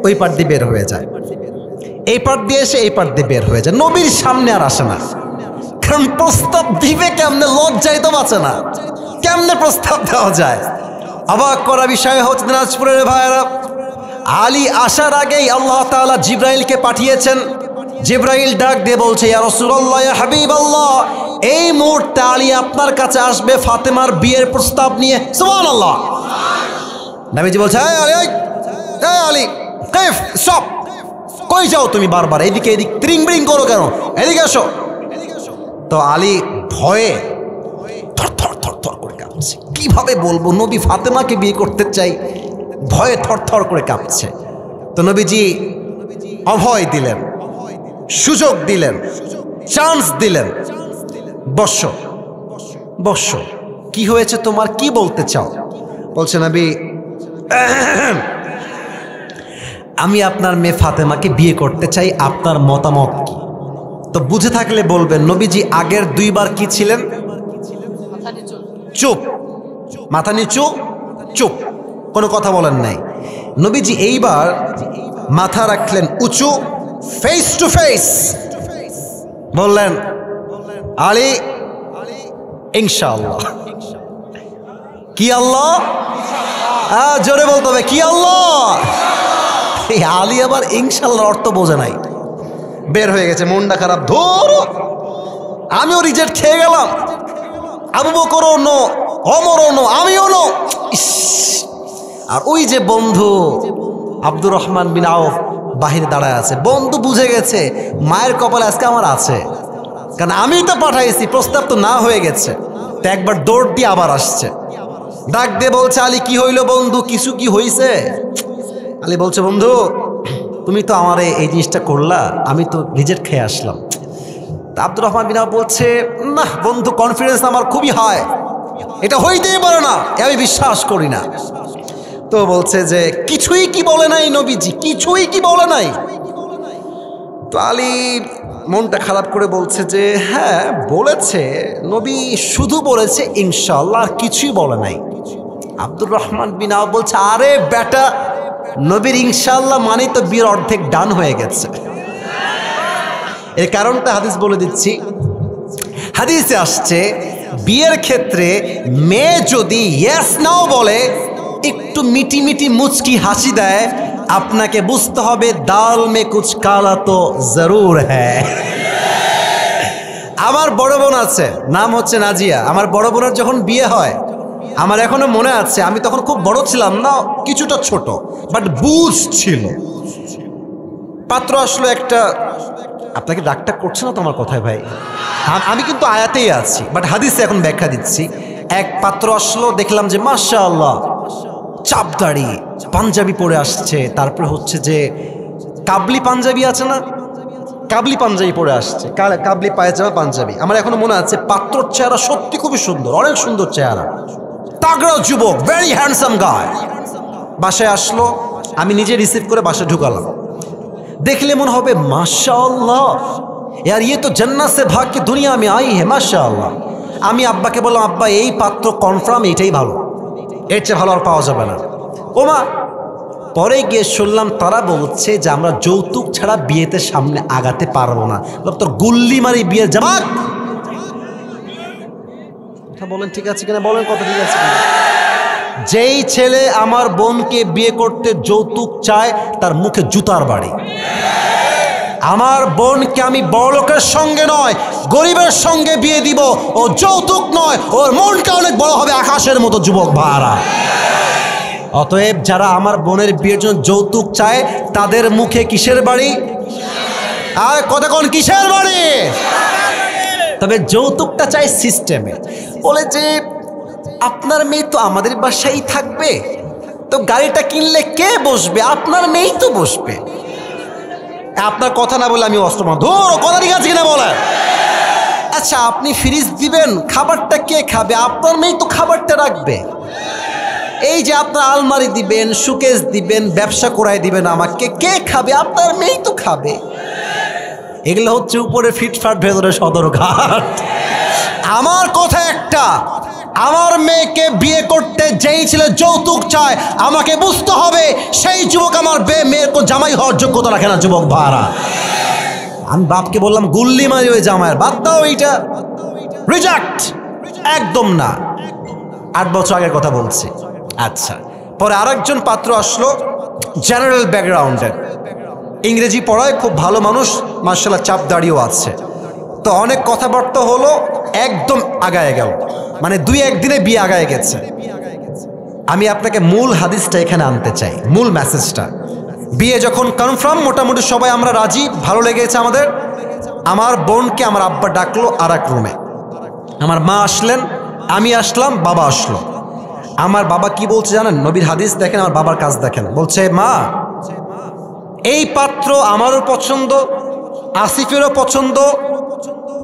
ওই পার দিয়ে বের হয়ে যায়, এই পার দিয়ে এসে এই পার দিয়ে বের হয়ে যায়, নবীর সামনে আর আসে না। কারণ প্রস্তাব দিবে কেমনে, লজ্জায় তো বাঁচে না, কেমনে প্রস্তাব দেওয়া যায়? অবাক করা বিষয় হচ্ছে দিনাজপুরের ভাইয়েরা, আলী আসার আগেই আল্লাহ তাআলা জিব্রাইলকে পাঠিয়েছেন। জিব্রাইল ডাক দিয়ে বলছে, ইয়া রাসূলুল্লাহ, ইয়া হাবিবাল্লাহ, এই মুহূর্তে আলী আপনার কাছে আসবে ফাতেমার বিয়ের প্রস্তাব নিয়ে। সুবহানাল্লাহ। নবীজি বলছে, এই আলী, এই আলী, কাইফ, স্টপ, কই যাও তুমি বারবার এদিকে এদিক ত্রিং ব্রিং করো কেন? এদিকে আসো। তো আলী ভয়ে থরথর থরথর করে কাঁপছে। কিভাবে বলবো নবী ফাতেমাকে বিয়ে করতে চাই, ভয়ে থরথর করে কাঁপছে। তো নবীজি অভয় দিলেন, সুযোগ দিলেন, চান্স দিলেন, বসো বসো, কি হয়েছে তোমার, কি বলতে চাও? বলছে, নবী আমি আপনার মেয়ে ফাতেমাকে বিয়ে করতে চাই, আপনার মতামত কি? তো বুঝে থাকলে বলবেন, নবীজি আগের দুইবার কি ছিলেন? চুপ, মাথা নিচু, চুপ, কোনো কথা বলেন নাই। নবীজি এইবার মাথা রাখলেন উঁচু, ফেস টু ফেস বললেন, আলী ইনশাআল্লাহ। কি আল্লাহ? জোরে বলতে হবে, কি আল্লাহ? এই আলী আবার ইনশাআল্লাহর অর্থ বোঝে নাই, বের হয়ে গেছে, মনটা খারাপ। ধরো, আমিও রিজেক্ট খেয়ে গেলাম, আবু বকরও নো, ওমরও নো, আমিও নো। আর ওই যে বন্ধু আব্দুর রহমান বিন আউফ বাহিরে দাঁড়ায় আছে, বন্ধু বুঝে গেছে মায়ের কপালে আজকে আমার আছে, কারণ আমি তো পাঠাইছি, প্রস্তাব তো না হয়ে গেছে। তো একবার দৌড় দিয়ে আবার আসছে, ডাক দিয়ে বলছে, আলী কি হইল বন্ধু, কিছু কি হইছে? আলী বলছে, বন্ধু তুমি তো আমারে এই জিনিসটা করলা, আমি তো রিজেক্ট খেয়ে আসলাম। আব্দুর রহমান বিন আউফ বলছে, না বন্ধু, কনফিডেন্স আমার খুবই হাই, এটা হইতেই পারে না, আমি বিশ্বাস করি না। তো বলছে যে কিছুই কি বলে নাই নবীজি, কিছুই কি বলে নাই? তো আলী মনটা খারাপ করে বলছে যে হ্যাঁ বলেছে, নবী শুধু বলেছে ইনশাআল্লাহ, আর কিছুই বলে নাই। আব্দুর রহমান বিন আওফ বলছে আরে বেটা, নবীর ইনশাআল্লাহ মানে তো বিয়ের অর্ধেক ডান হয়ে গেছে। এর কারণটা হাদিস বলে দিচ্ছি। হাদিসে আসছে বিয়ের ক্ষেত্রে মেয়ে যদি ইয়েস নাও বলে, একটু মিটি মিটি মুচকি হাসি দেয়, আপনাকে বুঝতে হবে দাল মে কুছ কালা তো জরুর হ্যায়। আমার বড় বোন আছে, নাম হচ্ছে নাজিয়া। আমার বড় বোনের যখন বিয়ে হয়, আমার এখনো মনে আছে, আমি তখন খুব বড় ছিলাম না, কিছুটা ছোট, বাট বুঝ ছিল। পাত্র আসলো একটা, আপনাকে ডাকটাক করছে না তো আমার কথায় ভাই, আমি কিন্তু আয়াতেই আছি, বাট হাদিসে এখন ব্যাখ্যা দিচ্ছি। এক পাত্র আসলো, দেখলাম যে মাশাআল্লাহ চাপদাড়ি, পাঞ্জাবি পরে আসছে, তারপরে হচ্ছে যে কাবলি পাঞ্জাবি আছে না, কাবলি পাঞ্জাবি পরে আসছে, কাবলি পায়জামা পাঞ্জাবি। আমার এখনো মনে আছে, পাত্রর চেহারা সত্যি খুবই সুন্দর, অনেক সুন্দর চেহারা, তাগড়া যুবক, ভেরি হ্যান্ডসাম গায়। বাসায় আসলো, আমি নিজে রিসিভ করে বাসায় ঢুকালাম। দেখলে মনে হবে মাশাআল্লাহ यार ये तो जन्नत से भाग के दुनिया में आई है माशाআল্লাহ। আমি আব্বাকে বললাম আব্বা এই পাত্র কনফার্ম এইটাই ভালো, এর চেয়ে ভালো আর পাওয়া যাবে না। ওমা পরে গিয়ে শুনলাম তারা বলছে যে আমরা যৌতুক ছাড়া বিয়েতে সামনে আগাতে পারবো না। তোর গুল্লি মারি বিয়ের জামাত। কথা বলেন ঠিক আছে কিনা, বলেন কথা ঠিক আছে কিনা। যেই ছেলে আমার বোনকে বিয়ে করতে যৌতুক চায় তার মুখে জুতার বাড়ি। আমার বোনকে আমি বড়লোকের সঙ্গে নয় গরিবের সঙ্গে বিয়ে দিব, ও যৌতুক নয়, ওর মনটা অনেক বড় হবে আকাশের মতো যুবক ভাড়া। অতএব যারা আমার বোনের বিয়ের জন্য যৌতুক চায় তাদের মুখে কিসের বাড়ি, আর কথা কোন কিসের বাড়ি। তবে যৌতুকটা চাই সিস্টেমে। বলে যে আপনার মেয়ে তো আমাদের বাসায় থাকবে, তো গাড়িটা কিনলে কে বসবে, আপনার মেয়েই তো বসবে। আপনার কথা না বলে আমি অস্ত্র মার ধরো, কথা ঠিক আছে কিনা বলেন। আচ্ছা আপনি ফ্রিজ দিবেন, খাবারটা কে খাবে, আপনার মেয়ে তো খাবারটা রাখবে। এই যে আপনার আলমারি দিবেন, সুকেস দিবেন, ব্যবসা করাই দিবেন আমাকে, কে খাবে, আপনার মেয়েই তো খাবে। এগুলো হচ্ছে উপরে ফিটফাট, ভেতরে সদরঘাট। আমার কথা একটা, আমার মেয়েকে বিয়ে করতে যেই ছেলে যৌতুক চায় আমাকে বুঝতে হবে সেই যুবক আমার মেয়ের তো জামাই হওয়ার যোগ্যতা রাখে না যুবক ভাড়া। আমি বাপকে বললাম গুল্লি মারি ওই জামাইয়ের, বাদ দাও এইটা, রিজেক্ট, একদম না। 8 বছর আগের কথা বলছি। আচ্ছা পরে আরেকজন পাত্র আসলো, জেনারেল ব্যাকগ্রাউন্ডের, ইংরেজি পড়ায়, খুব ভালো মানুষ, মাশাআল্লাহ চাপ দাড়িও আছে। তো অনেক কথাবার্তা হলো, একদম আগায় গেল, মানে 2-1 দিনে বিয়ে আগায় গেছে। আমি আপনাকে মূল হাদিসটা এখানে আনতে চাই, মূল মেসেজটা। বিয়ে যখন কনফার্ম, মোটামুটি সবাই আমরা রাজি, ভালো লেগেছে আমাদের। আমার বোনকে আমার আব্বা ডাকলো আর এক রুমে, আমার মা আসলেন, আমি আসলাম, বাবা আসলো। আমার বাবা কি বলছে জানেন, নবীর হাদিস দেখেন, আমার বাবার কাজ দেখেন। বলছে মা এই পাত্র আমারও পছন্দ, আসিফেরও পছন্দ,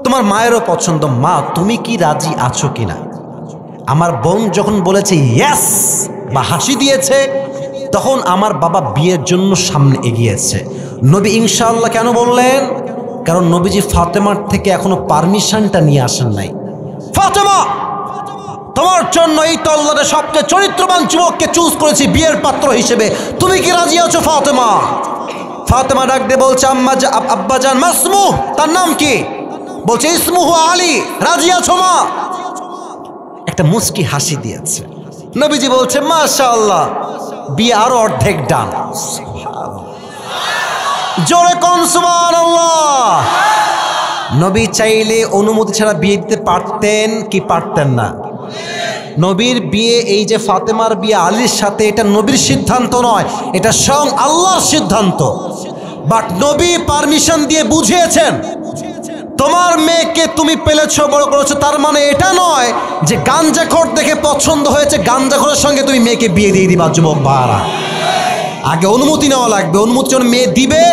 তোমার মায়েরও পছন্দ, মা তুমি কি রাজি আছো কিনা। আমার বোন যখন বলেছে ইয়েস বা হাসি দিয়েছে, তখন আমার বাবা বিয়ের জন্য সামনে এগিয়েছে। নবী ইনশাআল্লাহ কেন বললেন, কারণ নবীজি ফাতেমার থেকে এখনো পারমিশনটা নিয়ে আসেন নাই। ফাতেমা তোমার জন্য এই তল্লাটে সবচেয়ে চরিত্রবান যুবককে চুজ করেছি বিয়ের পাত্র হিসেবে, তুমি কি রাজি আছো ফাতেমা। ফাতেমা ডাক দিয়ে বলছে আব্বাজান মাসমু, তার নাম কি, বলছে ইসমুহু আলী, রাজি আছো মা। একটা মুস্কি হাসি দিয়েছে। নবীজি বলছে মাশাআল্লাহ, বিয়ে আরো অর্ধেক ডান। জোরে কোন সুবহানাল্লাহ। নবী চাইলে অনুমতি ছাড়া বিয়ে দিতে পারতেন কি পারতেন না। নবীর বিয়ে, এই যে ফাতেমার বিয়ে আলীর সাথে, এটা নবীর সিদ্ধান্ত নয়, এটা স্বয়ং আল্লাহর সিদ্ধান্ত। বাট নবী পারমিশন দিয়ে বুঝিয়েছেন, তোমার মেয়েকে তুমি পেলেছো, বড় করেছো, তার মানে এটা নয় যে গাঞ্জাখোর দেখে পছন্দ হয়েছে গাঞ্জাখোরের সঙ্গে তুমি মেয়েকে বিয়ে দিয়ে দিবা। যুবক ভাড়া, আগে অনুমতি নেওয়া লাগবে। অনুমতি যখন মেয়ে দিবে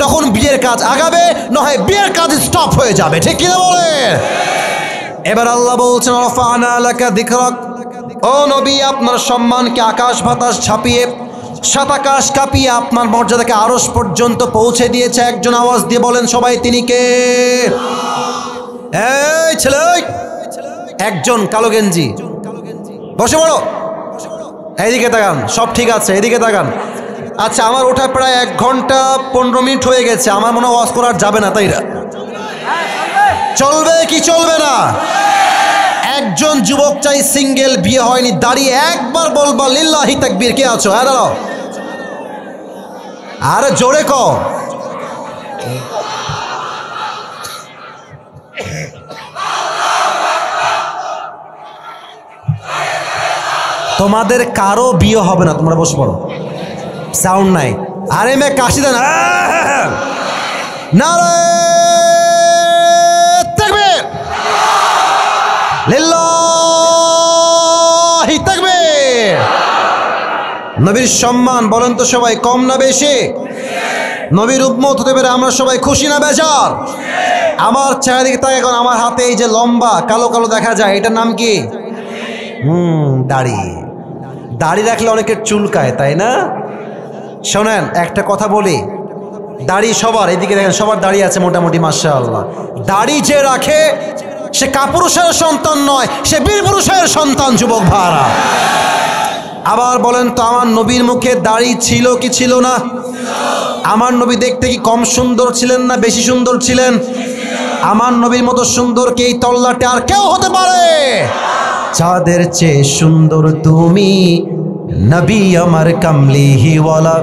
তখন বিয়ের কাজ আগাবে, নয় বিয়ের কাজ স্টপ হয়ে যাবে। ঠিক কিনা বলে। এবার আল্লাহ বলছেন রাফা'না লাকা যিকরাক, ও নবী আপনার সম্মানকে আকাশ বাতাস ছাপিয়ে সাত আকাশ কাঁপিয়ে আপনার মর্যাদাকে আরশ পর্যন্ত পৌঁছে দিয়েছে। একজন আওয়াজ দিয়ে বলেন সবাই, তিনি কে? এই ছেলে, একজন কালো গেঞ্জি, বসে পড়ো, এইদিকে তাকান। সব ঠিক আছে, এদিকে তাকান। আচ্ছা, আমার ওঠা প্রায় 1 ঘন্টা 15 মিনিট হয়ে গেছে। আমার মনে হয় ওয়াজ করার যাবে না, তাই না? চলবে কি চলবে না? একজন যুবক চাই, সিঙ্গেল, বিয়ে হয়নি, দাঁড়িয়ে একবার বলবা লিল্লাহি তাকবীর। কে আছো? হ্যাঁ দাঁড়াও, আরে জোরে কও। তোমাদের কারো বিয়ে হবে না, তোমরা বসে পড়ো, সাউন্ড নাই। আরে মে কাশি দেন, নারে তাকবীর, লিল্লাহি তাকবীর। নবীর সম্মান বলেন তো সবাই, কম না বেশি? নবীর উম্মত হতে পেরে আমরা সবাই খুশি না বেজার? আমার চারিদিকে তাই, এখন আমার হাতে এই যে লম্বা কালো কালো দেখা যায়, এটার নাম কি? দাড়ি। দাড়ি রাখলে অনেকের চুলকায়, তাই না? শোনেন একটা কথা বলি, দাড়ি সবার, এদিকে দেখেন সবার দাড়ি আছে মোটামুটি, মাশাআল্লাহ। দাড়ি যে রাখে সে কাপুরুষের সন্তান নয়, সে বীর পুরুষের সন্তান, যুবক ভাইরা। আবার বলেন তো, আমার নবীর মুখে দাড়ি ছিল কি ছিল না? আমার নবী দেখতে কি কম সুন্দর ছিলেন না বেশি সুন্দর ছিলেন? আমার নবীর মতো সুন্দর কি এই তল্লাটে আর কেউ হতে পারে? চাঁদের চেয়ে সুন্দর তুমি, নবী আমার কামলিওয়ালা,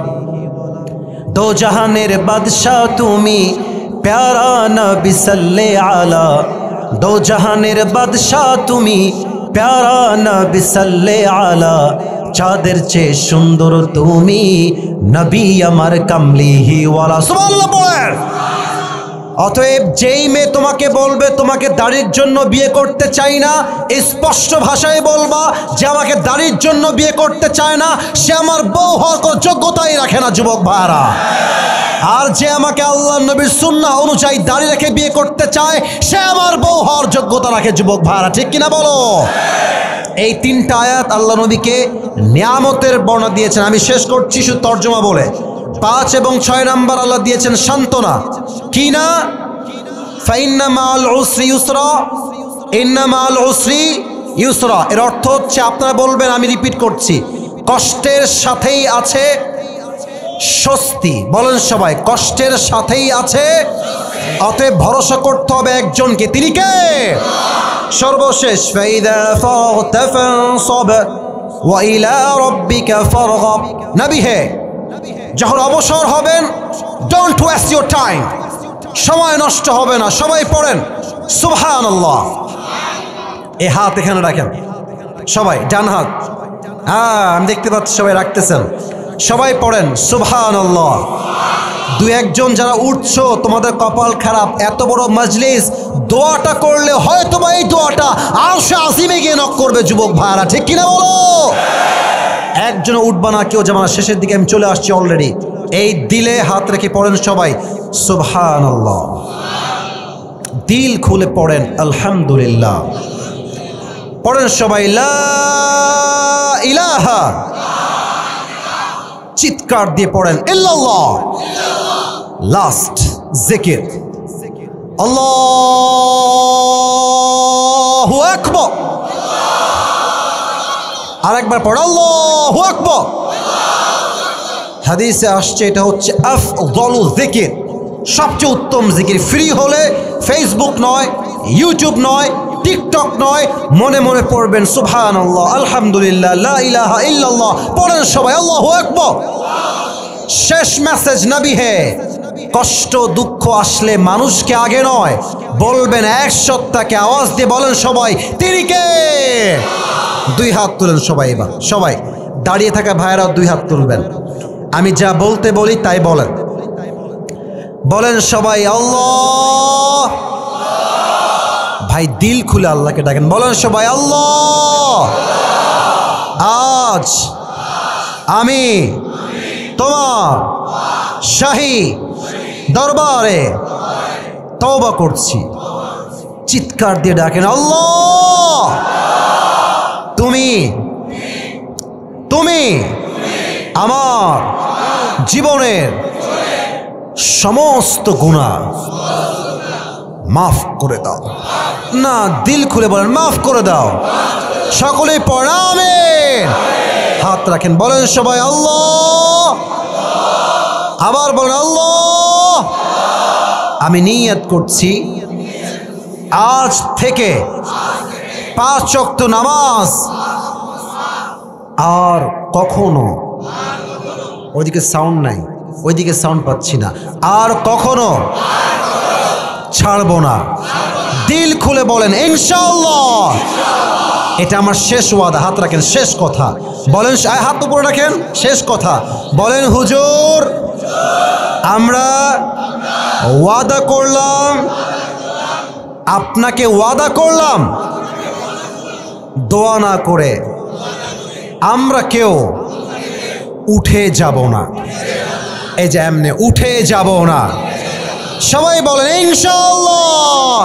দো জাহানের বাদশাহ তুমি, প্যারা নবী সাল্লে আলা, দো জাহানের বাদশাহ তুমি, প্যারা নবী সাল্লে আলা, চাঁদের চেয়ে সুন্দর তুমি, নবী আমার কামলিওয়ালা। সুবহানাল্লাহ বলেন। অতএব যেই মেয়ে তোমাকে বলবে তোমাকে দাড়ির জন্য বিয়ে করতে চাই না, স্পষ্ট ভাষায় বলবা যে আমাকে দাড়ির জন্য বিয়ে করতে চায় না, সে আমার বউ হওয়ার কোনো যোগ্যতাই রাখে না, যুবক ভাইরা। আর যে আমাকে আল্লাহ নবীর সুন্নাহ অনুযায়ী দাড়ি রেখে বিয়ে করতে চায়, সে আমার বউ হওয়ার যোগ্যতা রাখে, যুবক ভাইরা। ঠিক কিনা বলো? এই 3টা আয়াত আল্লাহ নবীকে নিয়ামতের বর্ণনা দিয়েছেন। আমি শেষ করছি শুধু তর্জমা বলে। 5 এবং 6 নাম্বার আল্লাহ দিয়েছেন সান্ত্বনা। কি না? ফাইন্না মাল উসরি ইউসরা, ইন্না মাল উসরি ইউসরা। এর অর্থ হচ্ছে, আপনারা বলবেন, আমি রিপিট করছি, কষ্টের সাথেই আছে স্বস্তি। বলেন সবাই, কষ্টের সাথেই আছে। অতএব ভরসা করতে হবে একজনকে, তিনি কে? সর্বশেষ, ফাইদা ফাগতা ফানসাব ওয়া ইলা রাব্বিকা ফারগাব। নবী হে, যখন অবসর হবেন, ডোন্ট ওয়েস্ট ইউর টাইম, সময় নষ্ট হবে না। সবাই পড়েন সুবহানাল্লাহ। এই হাত এখানে রাখেন সবাই, ডান হাত। আমি দেখতে পাচ্ছি সবাই রাখতেছেন। সবাই পড়েন সুবহানাল্লাহ। 2-1 জন যারা উঠছো, তোমাদের কপাল খারাপ। এত বড় মজলিস, দোয়াটা করলে হয়তো বা এই দোয়াটা আরশে আজিমে গিয়ে নক করবে, যুবক ভাইরা। ঠিক কিনা বলো? একজন উঠবা না, কেউ যাবে না। শেষের দিকে আমি চলে আসছি অলরেডি। এই দিলে হাত রেখে পড়েন সবাই সুবহানাল্লাহ। দিল খুলে পড়েন আলহামদুলিল্লাহ। পড়েন সবাই লা ইলাহা, চিৎকার দিয়ে পড়েন ইল্লাল্লাহ। লাস্ট জিকির আল্লাহু আকবার। আরেকবার পড় আল্লাহু আকবার। হাদিসে আসছে এটা হচ্ছে আফদলু জিকির, সবচেয়ে উত্তম জিকির। ফ্রি হলে ফেসবুক নয়, ইউটিউব নয়, টিকটক নয়, মনে মনে পড়বেন সুবহানাল্লাহ, আলহামদুলিল্লাহ, লা ইলাহা ইল্লাল্লাহ। পড়েন সবাই আল্লাহু আকবার। শেষ মেসেজ নবী হে, কষ্ট দুঃখ আসলে মানুষকে আগে নয়, বলবেন এক সত্তাকে। আওয়াজ দিয়ে বলেন সবাই, তিনি কে? 2 হাত তুলেন সবাই। এবার সবাই দাঁড়িয়ে থাকা ভাইয়েরাও 2 হাত তুলবেন। আমি যা বলতে বলি তাই বলেন। বলেন সবাই আল্লাহ। ভাই দিল খুলে আল্লাহকে ডাকেন। বলেন সবাই আল্লাহ, আজ আমি তোমার শাহী দরবারে তওবা করছি। চিৎকার দিয়ে ডাকেন আল্লাহ, তুমি তুমি আমার জীবনের সমস্ত গুনাহ মাফ করে দাও। না, দিল খুলে বলেন মাফ করে দাও। সকলেই পড়েন আমিন। হাত রাখেন, বলেন সবাই আল্লাহ। আবার বলেন আল্লাহ। আমি নিয়ত করছি আজ থেকে 5 ওয়াক্ত নামাজ আর কখনো, ওইদিকে সাউন্ড নাই, ওইদিকে সাউন্ড পাচ্ছি না, আর কখনো ছাড়বো না। দিল খুলে বলেন ইনশাআল্লাহ। এটা আমার শেষ ওয়াদা। হাত রাখেন, শেষ কথা বলেন, হাত উপরে রাখেন, শেষ কথা বলেন হুজুর আমরা ওয়াদা করলাম, আপনাকে ওয়াদা করলাম দোয়া না করে আমরা কেউ উঠে যাব না। এই যে এমনি উঠে যাব না। সবাই বলেন ইনশাআল্লাহ।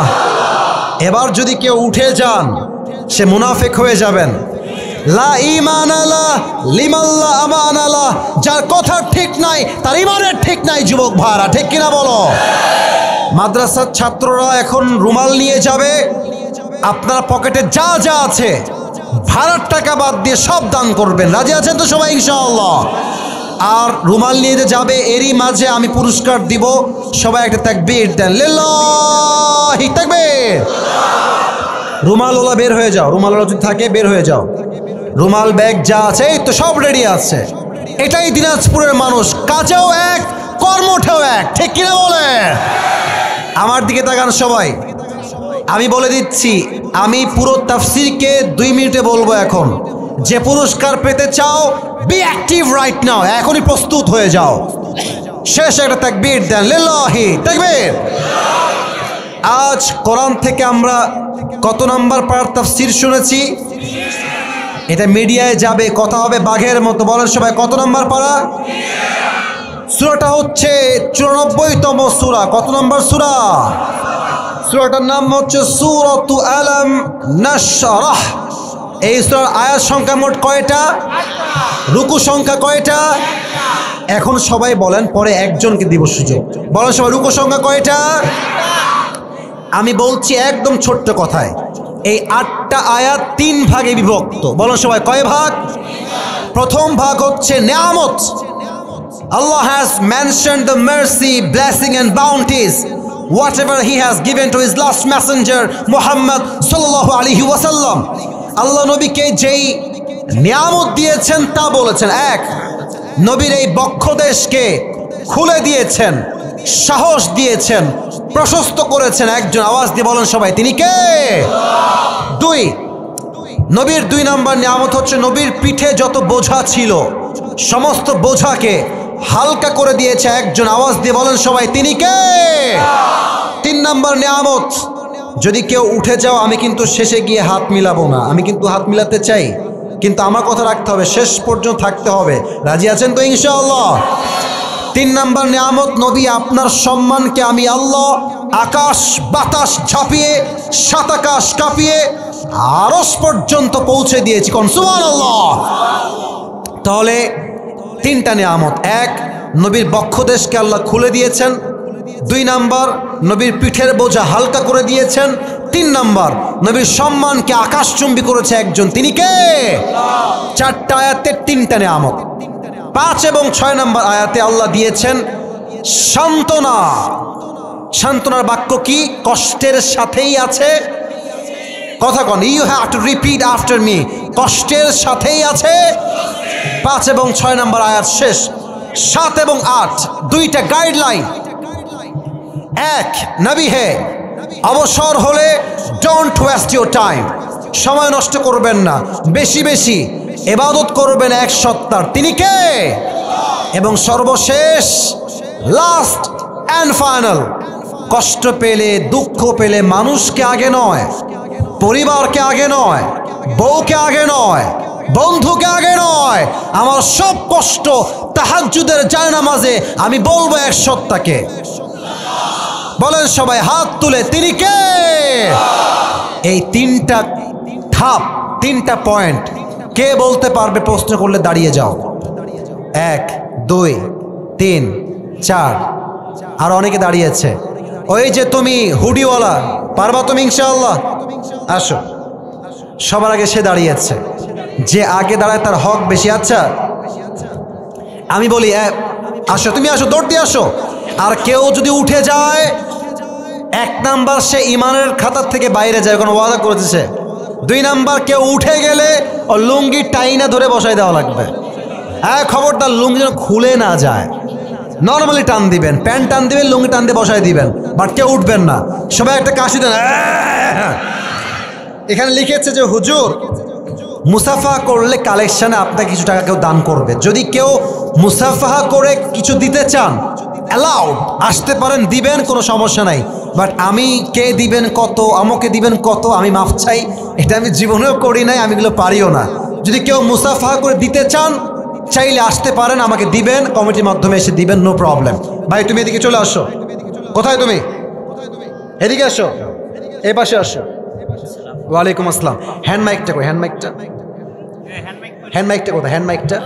এবার যদি কেউ উঠে যান সে মুনাফিক হয়ে যাবেন। লা ঈমান আলা লিমান লা আমান আলা। যার কথা ঠিক নাই তার ঈমানের ঠিক নাই। যুবক ভাইরা ঠিক কিনা বলো? মাদ্রাসার ছাত্ররা এখন রুমাল নিয়ে যাবে। আপনার পকেটে যা যা আছে ভাড়ার টাকা বাদ দিয়ে সব দান করবেন। রাজি আছেন তো সবাই ইনশাআল্লাহ? আর রুমাল নিয়ে যাবে, এরই মাঝে আমি পুরস্কার দিব। সবাই একটা তাকবীর দেন, লিল্লাহি তাকবীর। রুমালওয়ালা বের হয়ে যাও, রুমালওয়ালা যদি থাকে বের হয়ে যাও। রুমাল ব্যাগ যা আছে এই তো সব রেডি আছে। এটাই দিনাজপুরের মানুষ, কাজেও এক কর্মঠেও এক, ঠিক কিনা বলে? আমার দিকে তাকান সবাই। আমি বলে দিচ্ছি, আমি পুরো তাফসীরকে 2 মিনিটে বলবো। এখন যে পুরস্কার পেতে চাও বি অ্যাক্টিভ রাইট নাও, এখনই প্রস্তুত হয়ে যাও। শেষ একটা তাকবীর দেন, লিল্লাহি তাকবীর। আজ কোরআন থেকে আমরা কত নাম্বার পারার তাফসীর শুনেছি? এটা মিডিয়ায় যাবে, কথা হবে বাঘের মতো। বলেন সবাই কত নাম্বার পারা? সূরাটা হচ্ছে 94তম সূরা। কত নাম্বার সূরা? সূরাটার নাম হচ্ছে সূরাতু আলাম নাশরাহ। এই সূরার আয়াত সংখ্যা মোট কয়টা? রুকু সংখ্যা কয়টা? এখন সবাই বলেন, পরে একজনকে দিব সুযোগ। বলেন সবাই রুকু সংখ্যা কয়টা? আমি বলছি একদম ছোট্ট কথায়, এই 8টা আয়াত 3 ভাগে বিভক্ত। বলেন সবাই কয় ভাগ? প্রথম ভাগ হচ্ছে নিয়ামত। Allah has mentioned the mercy, blessing and bounties whatever he has given to his last messenger Muhammad sallallahu alaihi wasallam. আল্লাহ নবীকে যেই নিয়ামত দিয়েছেন তা বলেছেন। 1, নবীর এই বক্ষদেশকে খুলে দিয়েছেন, সাহস দিয়েছেন, প্রশস্ত করেছেন। একজন আওয়াজ দিয়ে বলেন সবাই, তিনি কে? 2, নবীর 2 নাম্বার নিয়ামত হচ্ছে নবীর পিঠে যত বোঝা ছিল সমস্ত বোঝাকে হালকা করে দিয়েছে। একজন আওয়াজ দিয়ে বলেন সবাই, তিনি কে? 3 নাম্বার নিয়ামত, যদি কেউ উঠে যাও আমি কিন্তু শেষে গিয়ে হাত মিলাবো না। আমি কিন্তু হাত মিলাতে চাই, কিন্তু আমার কথা রাখতে হবে, শেষ পর্যন্ত থাকতে হবে। রাজি আছেন তো ইনশাআল্লাহ? 3 নাম্বার নিয়ামত, নবী আপনার সম্মানকে আমি আল্লাহ আকাশ বাতাস ঝাঁপিয়ে 7 আকাশ কাঁপিয়ে আরশ পর্যন্ত পৌঁছে দিয়েছি। কোন সুবহানাল্লাহ। তাহলে 3টা নিয়ামত। 1, নবীর বক্ষদেশকে আল্লাহ খুলে দিয়েছেন। 2 নাম্বার, নবীর পিঠের বোঝা হালকা করে দিয়েছেন। 3 নাম্বার, নবীর সম্মানকে আকাশচুম্বী করেছে একজন, তিনি কে? 4টা আয়াতে 3টা নিয়ামত। 5 এবং 6 নাম্বার আয়াতে আল্লাহ দিয়েছেন সান্ত্বনা। সান্ত্বনার বাক্য কি? কষ্টের সাথেই আছে। কথা কন, you have to repeat after me. কষ্টের সাথেই আছে। 5 এবং 6 নাম্বার আয়াত শেষ। 7 এবং 8 2টা গাইডলাইন। 1, নবী হে অবসর হলে ডোন্ট ওয়েস্ট ইউর টাইম, সময় নষ্ট করবেন না, বেশি বেশি ইবাদত করবেন 1 সপ্তাহ, তিনি কে? এবং সর্বশেষ লাস্ট অ্যান্ড ফাইনাল, কষ্ট পেলে দুঃখ পেলে মানুষকে আগে নয়, পরিবারকে আগে নয়, বউকে আগে নয়, বন্ধুকে আগে নয়, আমার সব কষ্ট তাহাজ্জুদের জায়নামাজে আমি বলবো 1 সপ্তাহকে। বলেন সবাই হাত তুলে, তিনি কে? এই 3টা ধাপ, 3টা পয়েন্ট কে বলতে পারবে? প্রশ্ন করলে দাঁড়িয়ে যাও। 1 2 3 4 আর অনেকে দাঁড়িয়েছে। ওই যে তুমি হুডিওয়ালা, পারবা তুমি ইনশাআল্লাহ? আসো। সবার আগে সে দাঁড়িয়েছে, যে আগে দাঁড়ায় তার হক বেশি। আচ্ছা আমি বলি আসো, তুমি আসো, দৌড় দিয়ে আসো। আর কেউ যদি উঠে যায়, 1 নাম্বার সে ইমানের খাতার থেকে বাইরে যায়, কোনো ওয়াদা করেছে। 2 নাম্বার কেউ উঠে গেলে ও লুঙ্গি টাইনা ধরে বসাই দেওয়া লাগবে। খবরদার লুঙ্গি যেন খুলে না যায়। নর্মালি টান দিবেন, প্যান্ট টান দিবেন, লুঙ্গি টান দিয়ে বসাই দিবেন, বাট কেউ উঠবেন না। সবাই একটা কাশি দেন। এখানে লিখেছে যে হুজুর মুসাফা করলে কালেকশনে আপনাকে কিছু টাকা কেউ দান করবে। যদি কেউ মুসাফা করে কিছু দিতে চান, অ্যালাউড, আসতে পারেন, দিবেন, কোনো সমস্যা নাই। বাট আমি কে দিবেন কত, আমাকে দিবেন কত, আমি মাফ চাই, এটা আমি জীবনেও করি নাই, আমি এগুলো পারিও না। যদি কেউ মুসাফা করে দিতে চান, চাইলে আসতে পারেন, আমাকে দিবেন, কমিটির মাধ্যমে এসে দিবেন, নো প্রবলেম। ভাই তুমি এদিকে চলে আসো। কোথায় তুমি? এদিকে আসো, এই পাশে আসো। ওয়ালাইকুম আসসালাম। হ্যান্ড মাইকটা কই? হ্যান্ড মাইকটা কোথায়? হ্যান্ড মাইকটা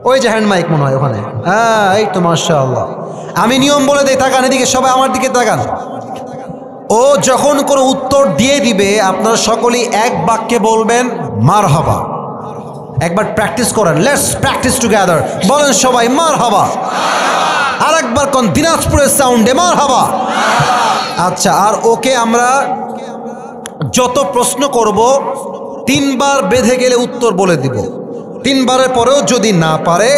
ওই যে হ্যান্ড মাইক মনে হয় ওখানে। হ্যাঁ, এই তো মাশাআল্লাহ। আমি নিয়ম বলে দেই, তাকান এদিকে, সবাই আমার দিকে তাকান। ও যখন কোনো উত্তর দিয়ে দিবে, আপনারা সকলেই এক বাক্যে বলবেন মারহাবা। একবার প্র্যাকটিস করেন, লেটস প্র্যাকটিস টুগেদার। বলেন সবাই মারহাবা। আর একবার কোন দিনাজপুরের সাউন্ডে মারহাবা। আচ্ছা, আর ওকে আমরা যত প্রশ্ন করব 3 বার বেঁধে গেলে উত্তর বলে দিব। 3 বারের পরেও যদি না পারে,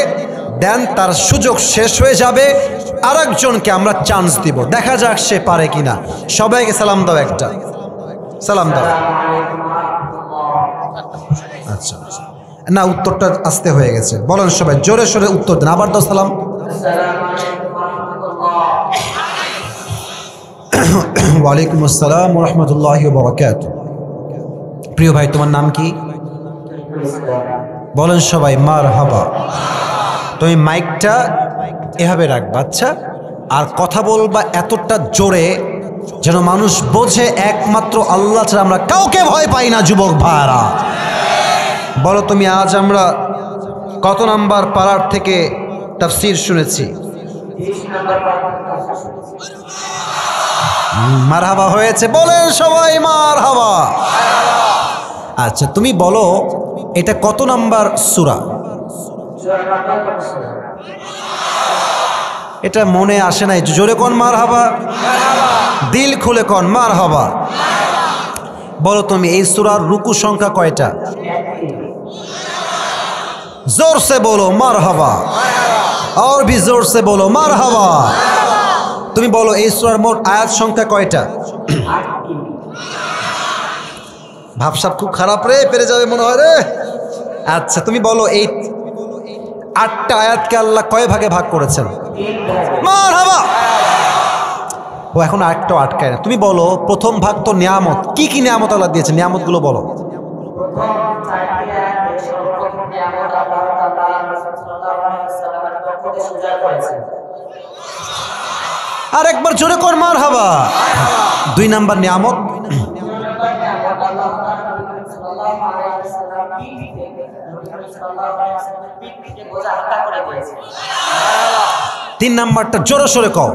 দেন তার সুযোগ শেষ হয়ে যাবে, আরেকজনকে আমরা চান্স দিব, দেখা যাক সে পারে কিনা। সবাইকে সালাম দাও, একটা সালাম দাও। আচ্ছা না, উত্তরটা আস্তে হয়ে গেছে। বলেন সবাই জোরে সোরে উত্তর দেন। আবার দাও সালাম। ওয়ালাইকুম আসসালাম ওয়া রাহমাতুল্লাহি ওয়া বারাকাতুহু। প্রিয় ভাই, তোমার নাম কি? বলেন সবাই মারহাবা। তুমি মাইকটা এভাবে রাখবা, আচ্ছা, আর কথা বলবা এতটা জোরে যেন মানুষ বোঝে একমাত্র আল্লাহ ছাড়া আমরা কাউকে ভয় পাই না। যুবক ভাইরা, বলো তুমি আজ আমরা কত নাম্বার পারার থেকে তাফসীর শুনেছি? মারহাবা হয়েছে, বলেন সবাই মারহাবা। আচ্ছা তুমি বলো, এটা কত নাম্বার সূরা? এটা মনে আসে নাই, জোরে কোন মারহাবা, দিল খুলে কোন মারহাবা। বলো তুমি এই সূরার রুকু সংখ্যা কয়টা? जोर से बोलो মারহাবা, और भी जोर से बोलो মারহাবা। তুমি বলো এই সূরার মোট আয়াত সংখ্যা কয়টা? ভাবসাব খুব খারাপ রে, পেরে যাবে মনে হয় রে। আচ্ছা তুমি বলো এই 8টা আয়াতকে আল্লাহ কয় ভাগে ভাগ করেছেন? মারহাবা। ও এখন আরেকটাও আটকায় না। তুমি বলো প্রথম ভাগ তো নিয়ামত, কি কি নিয়ামত আল্লাহ দিয়েছে, নিয়ামত গুলো বলো। আর একবার জোরে কর মারহাবা। 2 নাম্বার নিয়ামত? 3 নাম্বারটা জোরে সোরে কও।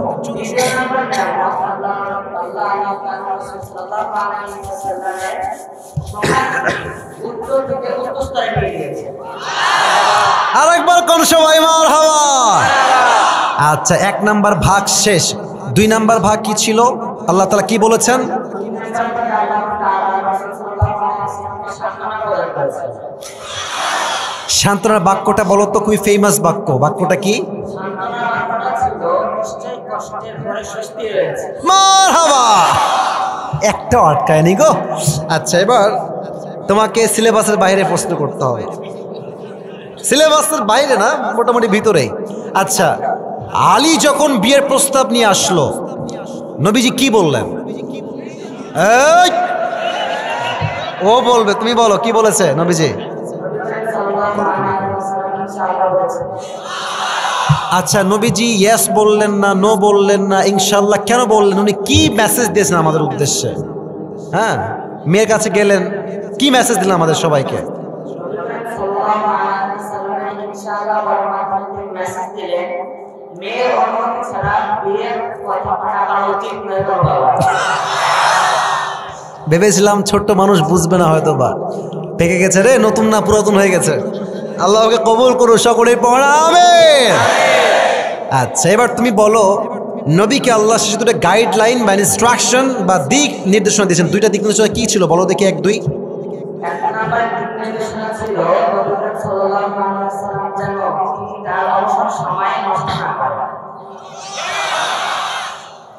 আর একবার কোন সবাই মারহাবা। আচ্ছা 1 নাম্বার ভাগ শেষ। 2 নাম্বার ভাগ কি ছিল? আল্লাহ তাআলা কি বলেছেন? সান্ত্বনার বাক্যটা বলো তো, খুবই ফেমাস বাক্য, বাক্যটা কি? মারহাবা। একটা আটকায়নি গো। আচ্ছা এবার তোমাকে সিলেবাসের বাইরে প্রশ্ন করতে হবে। সিলেবাসের বাইরে না, মোটামুটি ভিতরেই। আচ্ছা, আলী যখন বিয়ের প্রস্তাব নিয়ে আসলো, নবীজি কি বললেন? ও বলবে, তুমি বলো কি বলেছে নবীজি? আচ্ছা নবীজি ইয়েস বললেন না, নো বললেন না, ইনশাল্লাহ কেন বললেন? উনি কি মেসেজ দিয়েছেন আমাদের উদ্দেশ্যে? হ্যাঁ, মেয়ের কাছে গেলেন, কি মেসেজ দিলেন আমাদের সবাইকে? এর অনুমতি ছাড়া বিয়ের কথা পাকা উচিত নয় বাবা। ভেবেছিলাম ছোট্ট মানুষ বুঝবে না হয়তো বা, পেকে গেছে রে, নতুন না পুরাতন হয়ে গেছে। আল্লাহকে কবুল করো, সকলে পড়া আমিন। আচ্ছা, এবার তুমি বলো নবীকে আল্লাহ শেষে দুটো গাইডলাইন বা ইনস্ট্রাকশন বা দিক নির্দেশনা দিয়েছেন, দুইটা দিক নির্দেশনা কি ছিল বলো দেখি, এক দুই। এক নাম্বার দিক নির্দেশনা ছিল নবী সাল্লাল্লাহু আলাইহি ওয়াসাল্লাম যেন তার অবসর সময় নষ্ট না করে।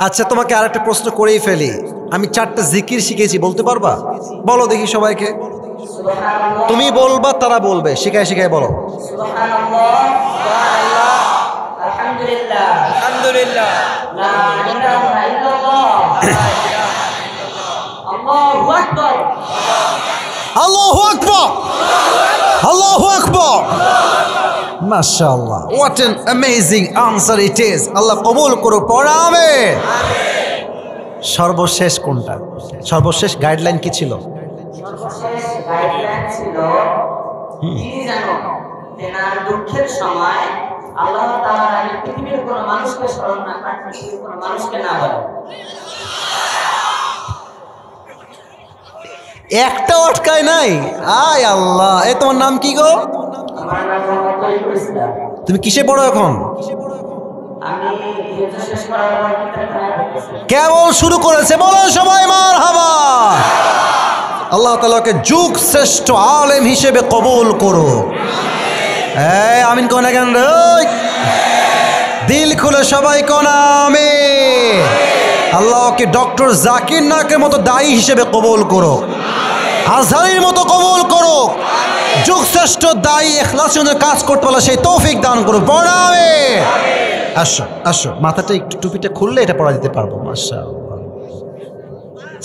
আচ্ছা, তোমাকে আরেকটা প্রশ্ন করেই ফেলি, আমি 4টা জিকির শিখেছি, বলতে পারবা? বলো দেখি সবাইকে। তুমি বলবা, তারা বলবে, শিখায় শিখায় বলো। সুবহানাল্লাহ, সুবহানাল্লাহ, আলহামদুলিল্লাহ, আলহামদুলিল্লাহ, লা ইলাহা ইল্লাল্লাহ, আল্লাহু আকবার, আল্লাহু আকবার, আল্লাহু আকবার। মাশাআল্লাহ, what an amazing answer it is. আল্লাহ কবুল করো, পড়া আমিন। সর্বশেষ কোনটা? সর্বশেষ গাইডলাইন কি ছিল? সর্বশেষ গাইডলাইন ছিল তিনি যেন তেনার দুঃখের সময় আল্লাহ তাআলার আগে পৃথিবীর কোনো মানুষকে স্মরণ না করেন, পৃথিবীর কোনো মানুষকে না বলেন। একটা অটকায় নাই। আয় আল্লাহ, এ তোমার নাম কি গো? আমার নাম মোহাম্মদ তরিকুল ইসলাম। তুমি কিসে পড়ো এখন? আমি হিজরত শেষ করার পর কিতাবখানায় পড়তেছি। কেবল শুরু করেছে, বলো সবাই মারহাবা। আল্লাহ তাআলাকে যুগ শ্রেষ্ঠ আলেম হিসেবে কবুল করো। এই আমিন কোন কেন রে? দিল খুলে সবাই কোন আমিন। আল্লাহকে ডক্টর জাকির নায়কের মতো দায়ী হিসেবে কবুল করো, আজহারির মতো কবুল করো, যুগ শ্রেষ্ঠ দায়ী ইখলাসের কাজ করতে পারলে সেই তৌফিক দান করো। পড়াবে আসো আসো, মাথাটা একটু টুপিটা খুললে এটা পড়া দিতে পারবো। মাশাআল্লাহ,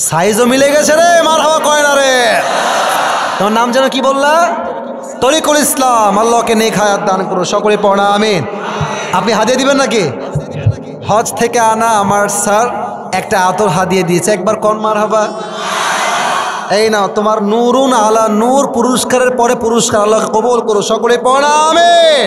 সাইজও মিলে গেছে রে, মারহাবা কয় না রে। তোমার নাম যেন কি বললা? তরিকুল ইসলাম। আল্লাহকে নেক হায়াত দান করো, সকলে পড়া আমিন। আপনি হাদিয়া দিবেন নাকি? হজ থেকে আনা আমার স্যার একটা আতর হাদিয়ে দিয়েছে, একবার কোন মারহাবা। এই নাও তোমার নূরুন আলা নূর পুরস্কারের পরে পুরস্কার, আল্লাহকে কবুল করো, সকলে পড়া আমিন।